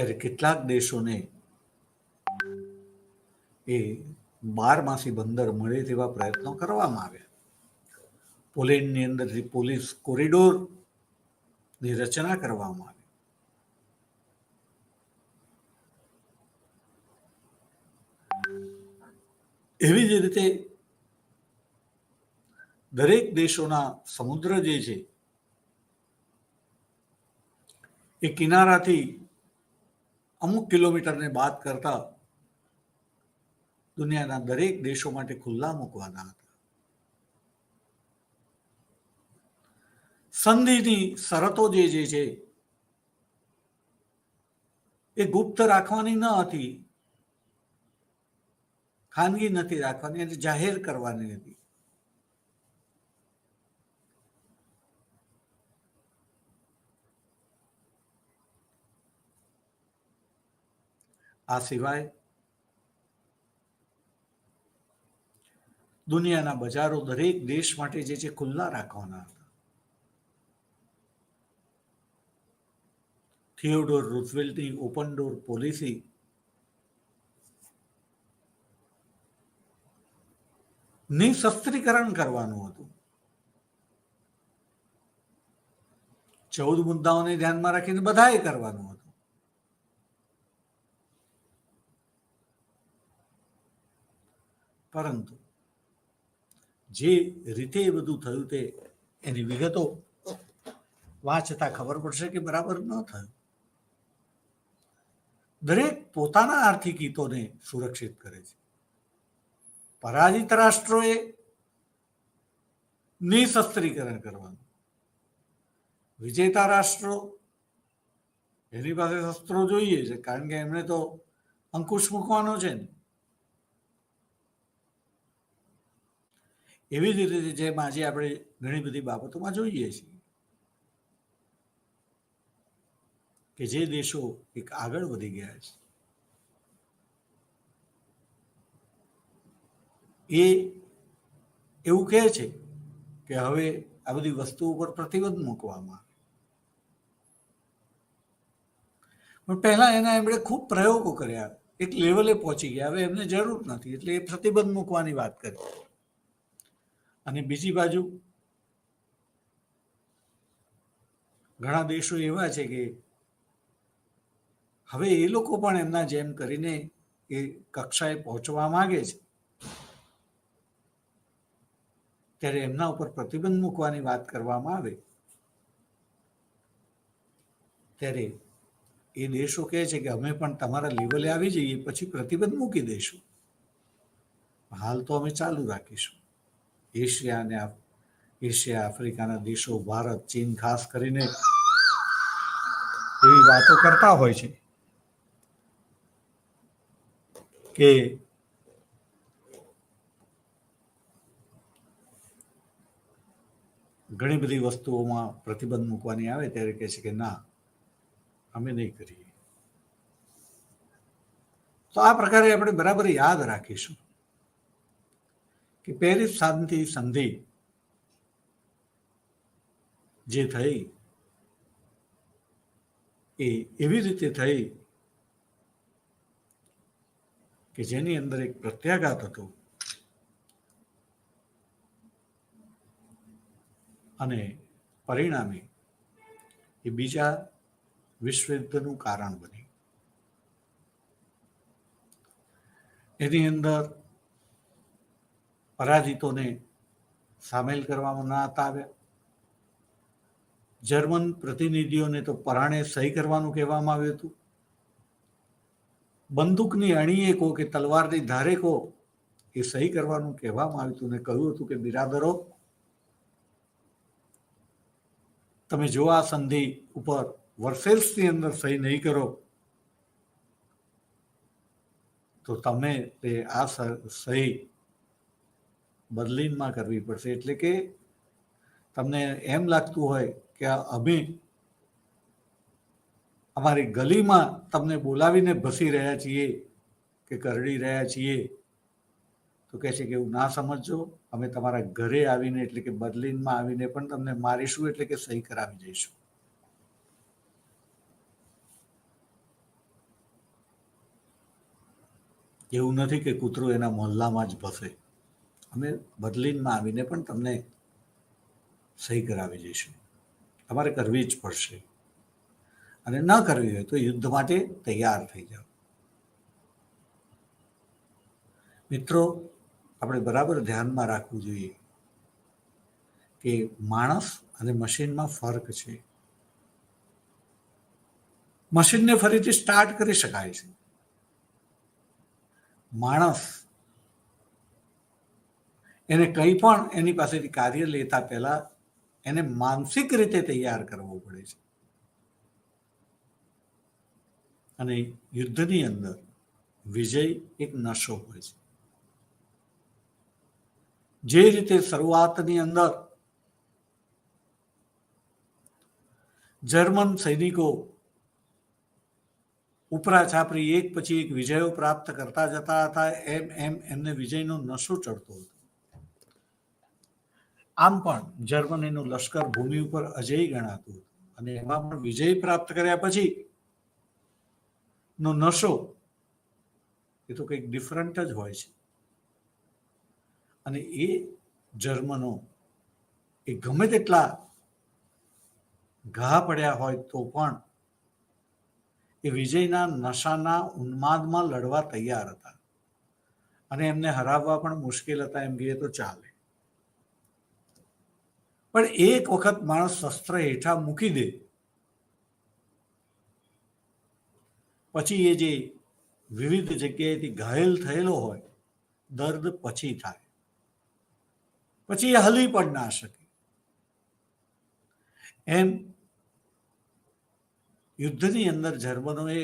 ત્યારે કેટલાક દેશોને એ 12માસી બંદર મળે તેવા પ્રયત્નો કરવામાં આવ્યા. પોલેન્ડની અંદરથી પોલીસ કોરિડોરની રચના કરવામાં આવી. એવી જ રીતે દરેક દેશોના સમુદ્ર જે છે એ કિનારાથી અમુક કિલોમીટરને બાદ કરતા દુનિયાના દરેક દેશો માટે ખુલ્લા મૂકવાના હતા. સંધિની શરતો જે છે એ ગુપ્ત રાખવાની ન હતી, ખાનગી નથી રાખવાની, એટલે જાહેર કરવાની હતી. આ સિવાય દુનિયાના બજારો દરેક દેશ માટે જે છે ખુલ્લા રાખવાના હતા. થિયોડોર રૂઝવેલ્ટની ઓપન ડોર પોલિસી નિશસ્ત્રીકરણ કરવાનું હતું. 14 મુદ્દાઓને ધ્યાનમાં રાખીને બધાએ કરવાનું હતું. પરંતુ જે રીતે એ બધું થયું તે એની વિગતો વાંચતા ખબર પડશે કે બરાબર ન થયું. દરેક પોતાના આર્થિક હિતોને સુરક્ષિત કરે છે. પરાજિત રાષ્ટ્રોએ નિશસ્ત્રીકરણ કરવાનું, વિજેતા રાષ્ટ્રો એની પાસે શસ્ત્રો જોઈએ છે, કારણ કે એમણે તો અંકુશ મૂકવાનો છે ને. એવી જ રીતે જેમ આજે આપણે ઘણી બધી બાબતોમાં જોઈએ છીએ કે જે દેશો એક આગળ વધી ગયા છે એ એવું કહે છે કે હવે આ બધી વસ્તુઓ પર પ્રતિબંધ મૂકવામાં આવે. પણ પહેલા એના એમણે ખૂબ પ્રયોગો કર્યા, એક લેવલે પહોંચી ગયા, હવે એમને જરૂર નથી, એટલે એ પ્રતિબંધ મૂકવાની વાત કરી. અને બીજી બાજુ ઘણા દેશો એવા છે કે હવે એ લોકો પણ એમના જેમ કરીને એ કક્ષાએ પહોંચવા માંગે છે, ત્યારે એમના ઉપર પ્રતિબંધ મૂકવાની વાત કરવામાં આવે ત્યારે એ દેશો કહે છે કે અમે પણ તમારા લેવલે આવી જઈએ પછી પ્રતિબંધ મૂકી દઈશું, હાલ તો અમે ચાલુ રાખીશું. એશિયા આફ્રિકાના દેશો, ભારત, ચીન ખાસ કરીને એવી વાતો કરતા હોય છે કે ઘણી બધી વસ્તુઓમાં પ્રતિબંધ મૂકવાની આવે ત્યારે કહે છે કે ના, અમે નહીં કરીએ. તો આ પ્રકારે આપણે બરાબર યાદ રાખીશું કે પેરિસ શાંતિ સંધિ જે થઈ એ એવી રીતે થઈ કે જેની અંદર એક પ્રત્યાઘાત હતો અને પરિણામે એ બીજા વિશ્વયુદ્ધનું કારણ બની. એની અંદર પરાજિતોને સામેલ કરવામાં ના આવ્યા. જર્મન પ્રતિનિધિઓને તો પરાણે સહી કરવાનું કહેવામાં આવ્યું હતું. બંદૂકની અણીએ કહો કે તલવારની ધારે કહો એ સહી કરવાનું કહેવામાં આવ્યું હતું ને કહ્યું હતું કે બિરાદરો, તમે જો આ સંધિ ઉપર વર્સેલ્સની અંદર સહી નહીં કરો તો તમે આ સહી બર્લિનમાં કરવી પડશે. એટલે કે તમને એમ લાગતું હોય કે અમે અમારી ગલીમાં તમને બોલાવીને ભસી રહ્યા છીએ કે કરડી રહ્યા છીએ, તો કહે છે કે એવું ના સમજજો, અમે તમારા ઘરે આવીને એટલે કે બર્લિનમાં આવીને પણ તમને મારીશું, એટલે કે સહી કરાવી દઈશું. એવું નથી કે કૂતરું એના મોહલ્લામાં જ ભસે. અમે બર્લિનમાં આવીને પણ તમને સહી કરાવી દઈશું. તમારે કરવી જ પડશે, અને ન કરવી હોય તો યુદ્ધ માટે તૈયાર થઈ જાઓ. મિત્રો, આપણે બરાબર ધ્યાનમાં રાખવું જોઈએ કે માણસ અને મશીનમાં ફરક છે. મશીનને ફરીથી સ્ટાર્ટ કરી શકાય છે. માણસ એને કંઈ પણ એની પાસેથી કાર્ય લેતા પહેલા એને માનસિક રીતે તૈયાર કરવો પડે છે. અને યુદ્ધની અંદર વિજય એક નશો હોય છે. જે રીતે શરૂઆતની અંદર જર્મન સૈનિકો ઉપરા છાપરી એક પછી એક વિજયો પ્રાપ્ત કરતા જતા હતા, એમ એમ એમને વિજયનો નશો ચડતો હતો. આમ પણ જર્મનીનું લશ્કર ભૂમિ ઉપર અજેય ગણાતું હતું, અને એમાં પણ વિજય પ્રાપ્ત કર્યા પછી નો નશો એ તો કંઈક ડિફરન્ટ જ હોય છે. અને એ જર્મનો એ ગમે તેટલા ઘા પડ્યા હોય તો પણ એ વિજયના નશાના ઉન્માદમાં લડવા તૈયાર હતા, અને એમને હરાવવા પણ મુશ્કેલ હતા એમ કહીએ તો ચાલે. પણ એક વખત માણસ શસ્ત્ર હેઠા મૂકી દે પછી એ જે વિવિધ જગ્યાએથી ઘાયલ થયેલો હોય, દર્દ પછી થાય, પછી એ હલી પણ ના શકે. એમ યુદ્ધની અંદર જર્મનોએ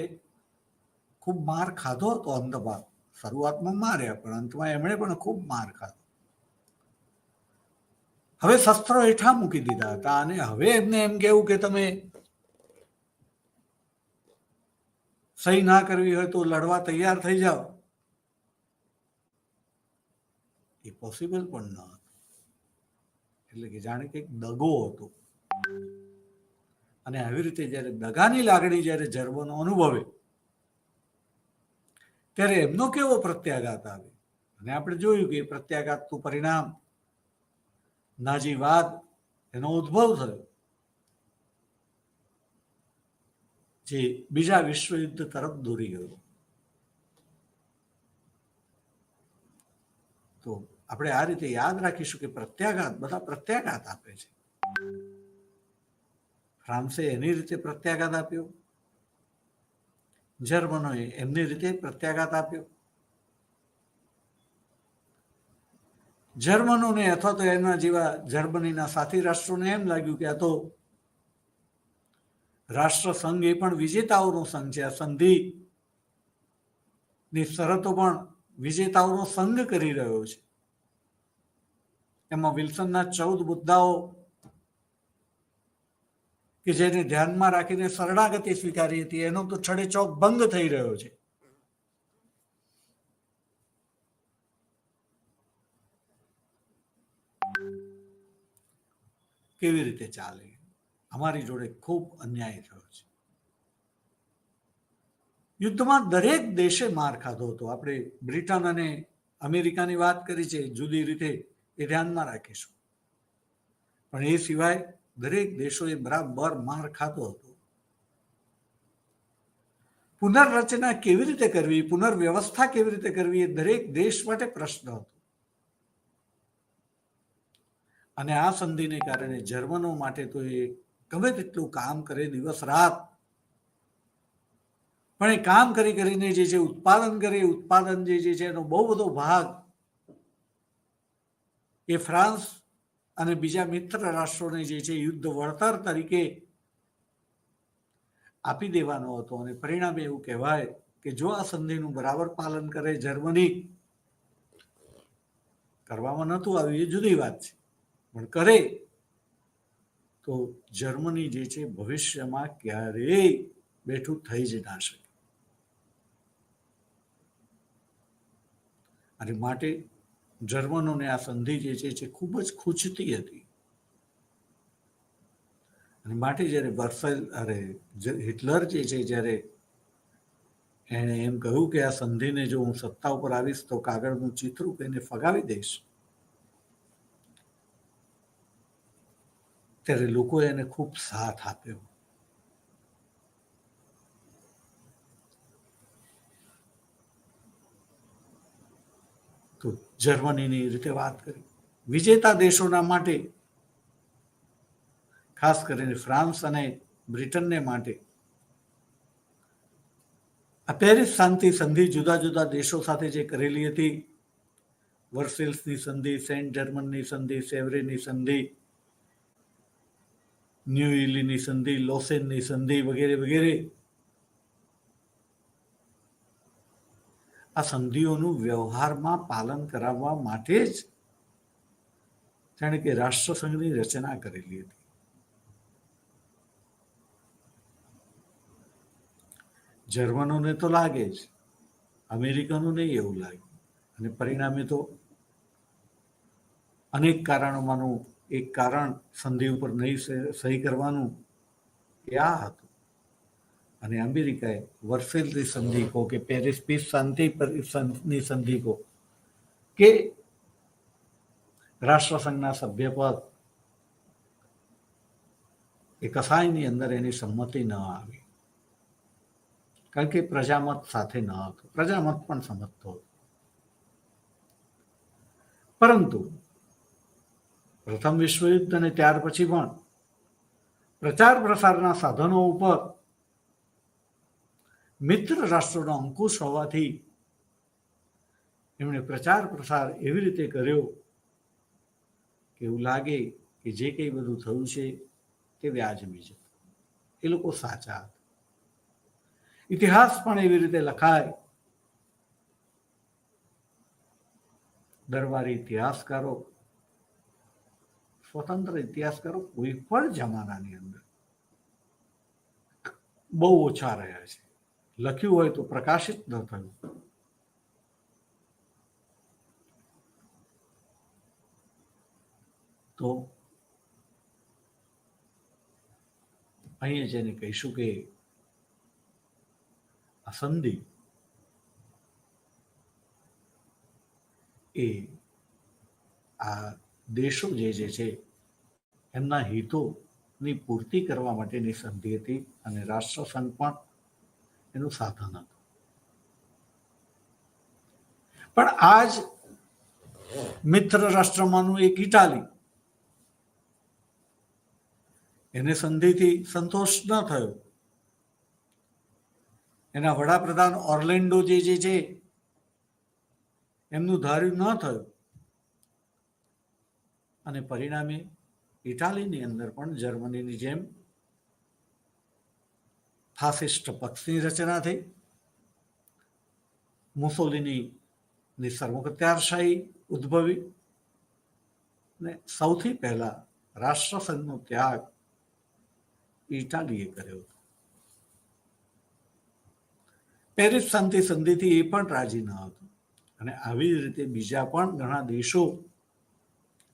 ખૂબ માર ખાધો હતો. અંતમાં શરૂઆતમાં માર્યા, પણ અંતમાં એમણે પણ ખૂબ માર ખાધો. હવે શસ્ત્રો હેઠા મૂકી દીધા હતા, અને હવે એમને એમ કેવું કે તમે સહી ના કરવી હોય તો લડવા તૈયાર થઈ જાઓ, એ પોસિબલ પણ ન હતું. એટલે કે જાણે કે દગો હતો. અને આવી રીતે જ્યારે દગાની લાગણી જ્યારે જર્મનો અનુભવે ત્યારે એમનો કેવો પ્રત્યાઘાત આવે. અને આપણે જોયું કે પ્રત્યાઘાતનું પરિણામ નાજીવાદ એનો ઉદ્ભવ થયો, જે બીજા વિશ્વયુદ્ધ તરફ દોરી ગયો. તો આપણે આ રીતે યાદ રાખીશું કે પ્રત્યાઘાત, બધા પ્રત્યાઘાત આપે છે. ફ્રાન્સે એની રીતે પ્રત્યાઘાત આપ્યો, જર્મનોએ એમની રીતે પ્રત્યાઘાત આપ્યો. જર્મનોને અથવા તો એના જેવા જર્મનીના સાથી રાષ્ટ્રોને એમ લાગ્યું કે આ તો રાષ્ટ્રસંઘ એ પણ વિજેતાઓનો સંઘ છે, આ સંધિ ની શરતો પણ વિજેતાઓનો સંઘ કરી રહ્યો છે. એમાં વિલ્સનના 14 મુદ્દાઓ કે જેને ધ્યાનમાં રાખીને શરણાગતિ સ્વીકારી હતી, એનો તો છડેચોક ભંગ થઈ રહ્યો છે. કેવી રીતે ચાલે? અમારી જોડે ખૂબ અન્યાય થયો છે. યુદ્ધમાં દરેક દેશે માર ખાધો હતો. આપણે બ્રિટન અને અમેરિકાની વાત કરી છે જુદી રીતે, એ ધ્યાનમાં રાખીશું. પણ એ સિવાય દરેક દેશોએ બરાબર માર ખાધો હતો. પુનર્રચના કેવી રીતે કરવી, પુનર્વ્યવસ્થા કેવી રીતે કરવી, એ દરેક દેશ માટે પ્રશ્ન હતો. અને આ સંધિને કારણે જર્મનો માટે તો એ ગમે તેટલું કામ કરે દિવસ રાત, પણ એ કામ કરીને જે છે ઉત્પાદન કરે, ઉત્પાદન જે છે એનો બહુ બધો ભાગ એ ફ્રાન્સ અને બીજા મિત્ર રાષ્ટ્રોને જે છે યુદ્ધ વળતર તરીકે આપી દેવાનો હતો. અને પરિણામે એવું કહેવાય કે જો આ સંધિનું બરાબર પાલન કરે જર્મની, કરવામાં નહોતું આવ્યું એ જુદી વાત છે, પણ કરે તો જર્મની જે છે ભવિષ્યમાં ક્યારેય બેઠું થઈ જ ના શકે. અને માટે જર્મનોને આ સંધિ જે છે ખૂબ જ ખૂંચતી હતી. અને માટે જ્યારે હિટલર જે છે જ્યારે એણે એમ કહ્યું કે આ સંધિને જો હું સત્તા ઉપર આવીશ તો કાગળનું ચિત્રું એને ફગાવી દઈશ. ત્યારે લોકોએ એને ખૂબ સાથ આપ્યો. તો જર્મનીની રીતે વાત કરી. વિજેતા દેશોના માટે, ખાસ કરીને ફ્રાન્સ અને બ્રિટનને માટે, આ પેરિસ શાંતિ સંધિ જુદા જુદા દેશો સાથે જે કરેલી હતી, વર્સેલ્સની સંધિ, સેન્ટ જર્મનની સંધિ, સેવરેની સંધિ, ન્યૂ ઇલીની સંધિ, લોસેનની સંધિ વગેરે વગેરે, આ સંધિઓનું વ્યવહારમાં પાલન કરાવવા માટે જ જાણે કે રાષ્ટ્રસંઘની રચના કરેલી હતી. જર્મનોને તો લાગે જ, અમેરિકનોને એવું લાગે, અને પરિણામે તો અનેક કારણોમાંનું એક કારણ સંધિ ઉપર નહીં સહી કરવાનું એ આ હતું. અને અમેરિકાએ વર્સેલ્સની સંધિ કહો કે પેરિસ પીસ શાંતિની સંધિ કહો કે રાષ્ટ્રસંઘના સભ્યપદ, એ કસાયની અંદર એની સંમતિ ન આવી, કારણ કે પ્રજામત સાથે ન હતો. પ્રજામત પણ સમજતો હતો, પરંતુ પ્રથમ વિશ્વયુદ્ધ અને ત્યાર પછી પણ પ્રચાર પ્રસારના સાધનો ઉપર મિત્ર રાષ્ટ્રોનો અંકુશ હોવાથી એમણે પ્રચાર પ્રસાર એવી રીતે કર્યો કે એવું લાગે કે જે કંઈ બધું થયું છે તે વ્યાજબી છે, એ લોકો સાચા હતા. ઇતિહાસ પણ એવી રીતે લખાય. દરબારી ઇતિહાસકારો, સ્વતંત્ર ઇતિહાસકારો કોઈ પણ જમાનાની અંદર બહુ ઓછા રહ્યા છે. લખ્યું હોય તો પ્રકાશિત ન થયું. તો અહીંયા જેને કહીશું કે આ સંધિ એ આ દેશો જે છે એમના હિતોની પૂર્તિ કરવા માટેની સંધિ હતી, અને રાષ્ટ્રસંઘ પણ એનું સાધન હતું. પણ આજ મિત્ર રાષ્ટ્રમાંનું એક ઇટાલી, એને સંધિથી સંતોષ ન થયો. એના વડાપ્રધાન ઓર્લેન્ડો જે છે એમનું ધાર્યું ન થયું, અને પરિણામે ઇટાલીની અંદર પણ જર્મનીની જેમ ફાસિસ્ટ પક્ષની રચના થઈ. મુસોલિનીની સર્વોચ્ચારશાહી ઉદ્ભવી, ને સૌથી પહેલા રાષ્ટ્રસંઘનો ત્યાગ ઇટાલીએ કર્યો હતો. પેરિસ શાંતિ સંધિથી એ પણ રાજી ન હતો, અને આવી રીતે બીજા પણ ઘણા દેશો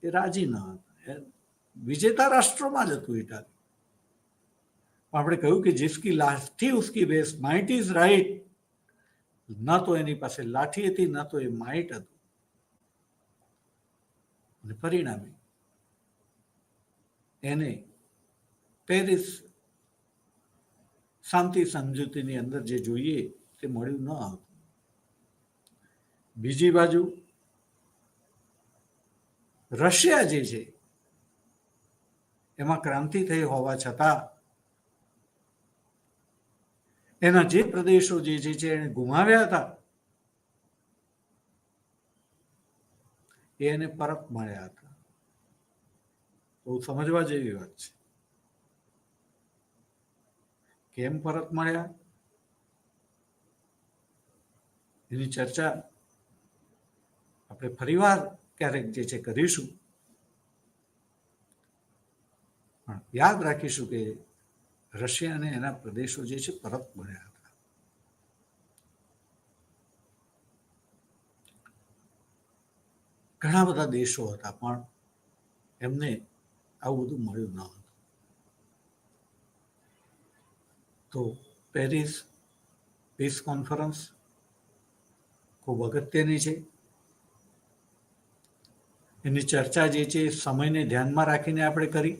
એ રાજી ન હતા. વિજેતા રાષ્ટ્રોમાં જ હતું ઇટાલી. આપણે કહ્યું કે જિસકી લાઠી ઉસકી ભેંસ, માઇટ ઇઝ રાઈટ. ન તો એની પાસે લાઠી હતી, ન તો એ માઇટ હતું, અને પરિણામે એને પેરિસ શાંતિ સમજૂતીની અંદર જે જોઈએ તે મળ્યું ન હતું. બીજી બાજુ રશિયા જે છે એમાં ક્રાંતિ થઈ હોવા છતાં એના જે પ્રદેશો જે છે એને ગુમાવ્યા હતા એને પરત મળ્યા હતા. બહુ સમજવા જેવી વાત છે. કેમ પરત મળ્યા એની ચર્ચા આપણે ફરીવાર ક્યારેક જે છે કરીશું. પણ યાદ રાખીશું કે રશિયા અને એના પ્રદેશો જે છે પરત મળ્યા હતા. ઘણા બધા દેશો હતા પણ એમને આવું બધું મળ્યું ન હતું. તો પેરિસ પીસ કોન્ફરન્સ ખૂબ અગત્યની છે. એની ચર્ચા જે છે સમયને ધ્યાનમાં રાખીને આપણે કરી,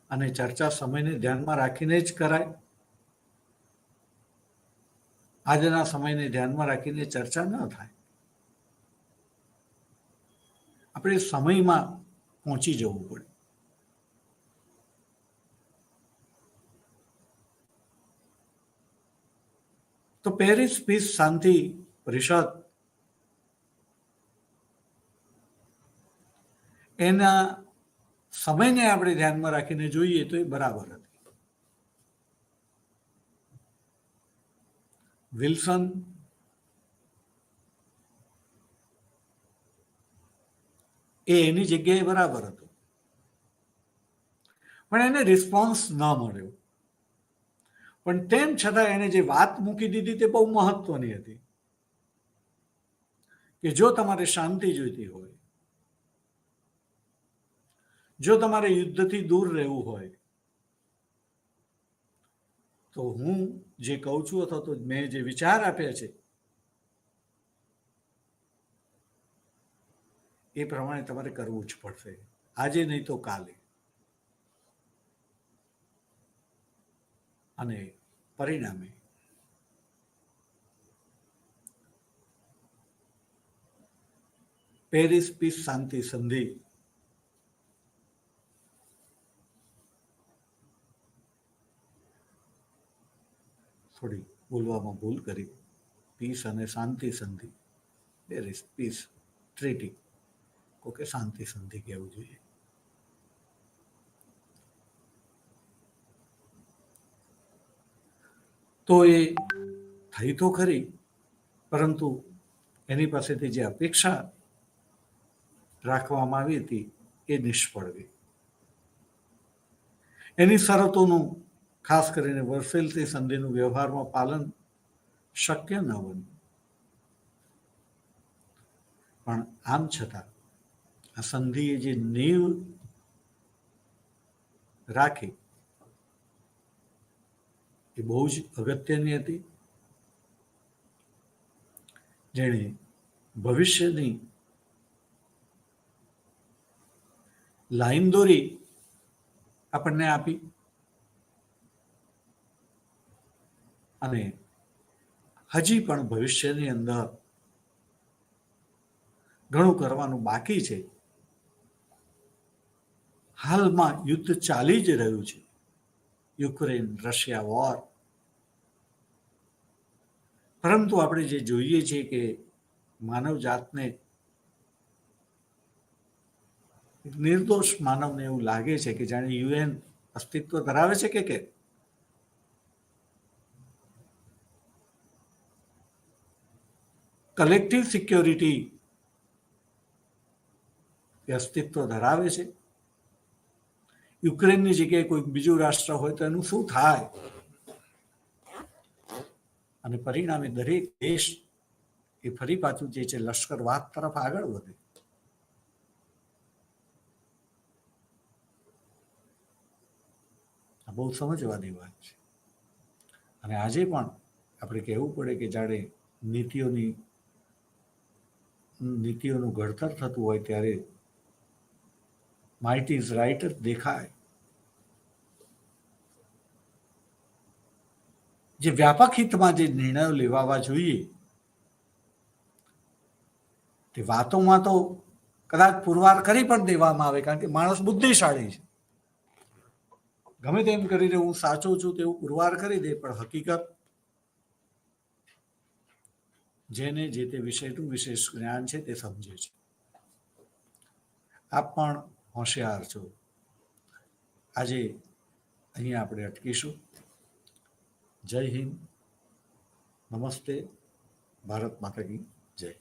અને ચર્ચા સમયને ધ્યાનમાં રાખીને જ કરાય. આજના સમયને ધ્યાનમાં રાખીને ચર્ચા ન થાય. આપણે સમયમાં પહોંચી જવું પડે. તો પેરિસ પીસ શાંતિ પરિષદ એના સમયને આપણે ધ્યાનમાં રાખીને જોઈએ તો એ બરાબર હતી. વિલ્સન એ એની જગ્યાએ બરાબર હતું, પણ એને રિસ્પોન્સ ન મળ્યો. પણ તેમ છતાં એને જે વાત મૂકી દીધી તે બહુ મહત્વની હતી કે જો તમારે શાંતિ જોઈતી હોય, જો તમારે યુદ્ધથી દૂર રહેવું હોય, તો હું જે કહું છું અથવા તો મેં જે વિચાર આપ્યા છે એ પ્રમાણે તમારે કરવું જ પડશે, આજે નહીં તો કાલે. અને પરિણામે પેરિસ પીસ શાંતિ સંધિ થોડી બોલવામાં ભૂલ કરી. પીસ અને શાંતિ સંધિ, પેરિસ પીસ ટ્રીટી, ઓકે, શાંતિ સંધિ કહેવું જોઈએ. તો એ થઈ તો ખરી, પરંતુ એની પાસેથી જે અપેક્ષા રાખવામાં આવી હતી એ નિષ્ફળ ગઈ. એની શરતોનું, ખાસ કરીને વર્સેલ્સની સંધિનું વ્યવહારમાં પાલન શક્ય ન બન્યું. પણ આમ છતાં આ સંધિએ જે નીવ રાખી એ બહુ જ અગત્યની હતી, જેણે ભવિષ્યની લાઈન દોરી આપણને આપી. અને હજી પણ ભવિષ્યની અંદર ઘણું કરવાનું બાકી છે. હાલમાં યુદ્ધ ચાલી જ રહ્યું છે, યુક્રેન રશિયા વોર. પરંતુ આપણે જે જોઈએ છીએ કે માનવ જાતને, નિર્દોષ માનવને એવું લાગે છે કે જાણે યુએન અસ્તિત્વ ધરાવે છે કે કલેક્ટિવ સિક્યોરિટી અસ્તિત્વ ધરાવે છે. યુક્રેનની જગ્યાએ કોઈ બીજું રાષ્ટ્ર હોય તો એનું શું થાય? અને પરિણામે દરેક દેશ એ ફરી પાછું જે છે લશ્કરવાદ તરફ આગળ વધે. આ બહુ સમજવાની વાત છે. અને આજે પણ આપણે કહેવું પડે કે જાણે નીતિઓનું ઘડતર થતું હોય ત્યારે માઇટ ઇઝ રાઇટ જ દેખાય. જે વ્યાપક હિતમાં જે નિર્ણયો લેવાવા જોઈએ તે વાતોમાં તો કદાચ પુરવાર કરી પણ દેવામાં આવે, કારણ કે માણસ બુદ્ધિશાળી છે. ગમે તેમ કરીને હું સાચો છું તેવું પુરવાર કરી દે, પણ હકીકત જેને જે તે વિષયનું વિશેષ જ્ઞાન છે તે સમજે છે. આપ પણ હોશિયાર છો. આજે અહીંયા આપણે અટકીશું. જય હિન્દ, નમસ્તે, ભારત માતા કી જય.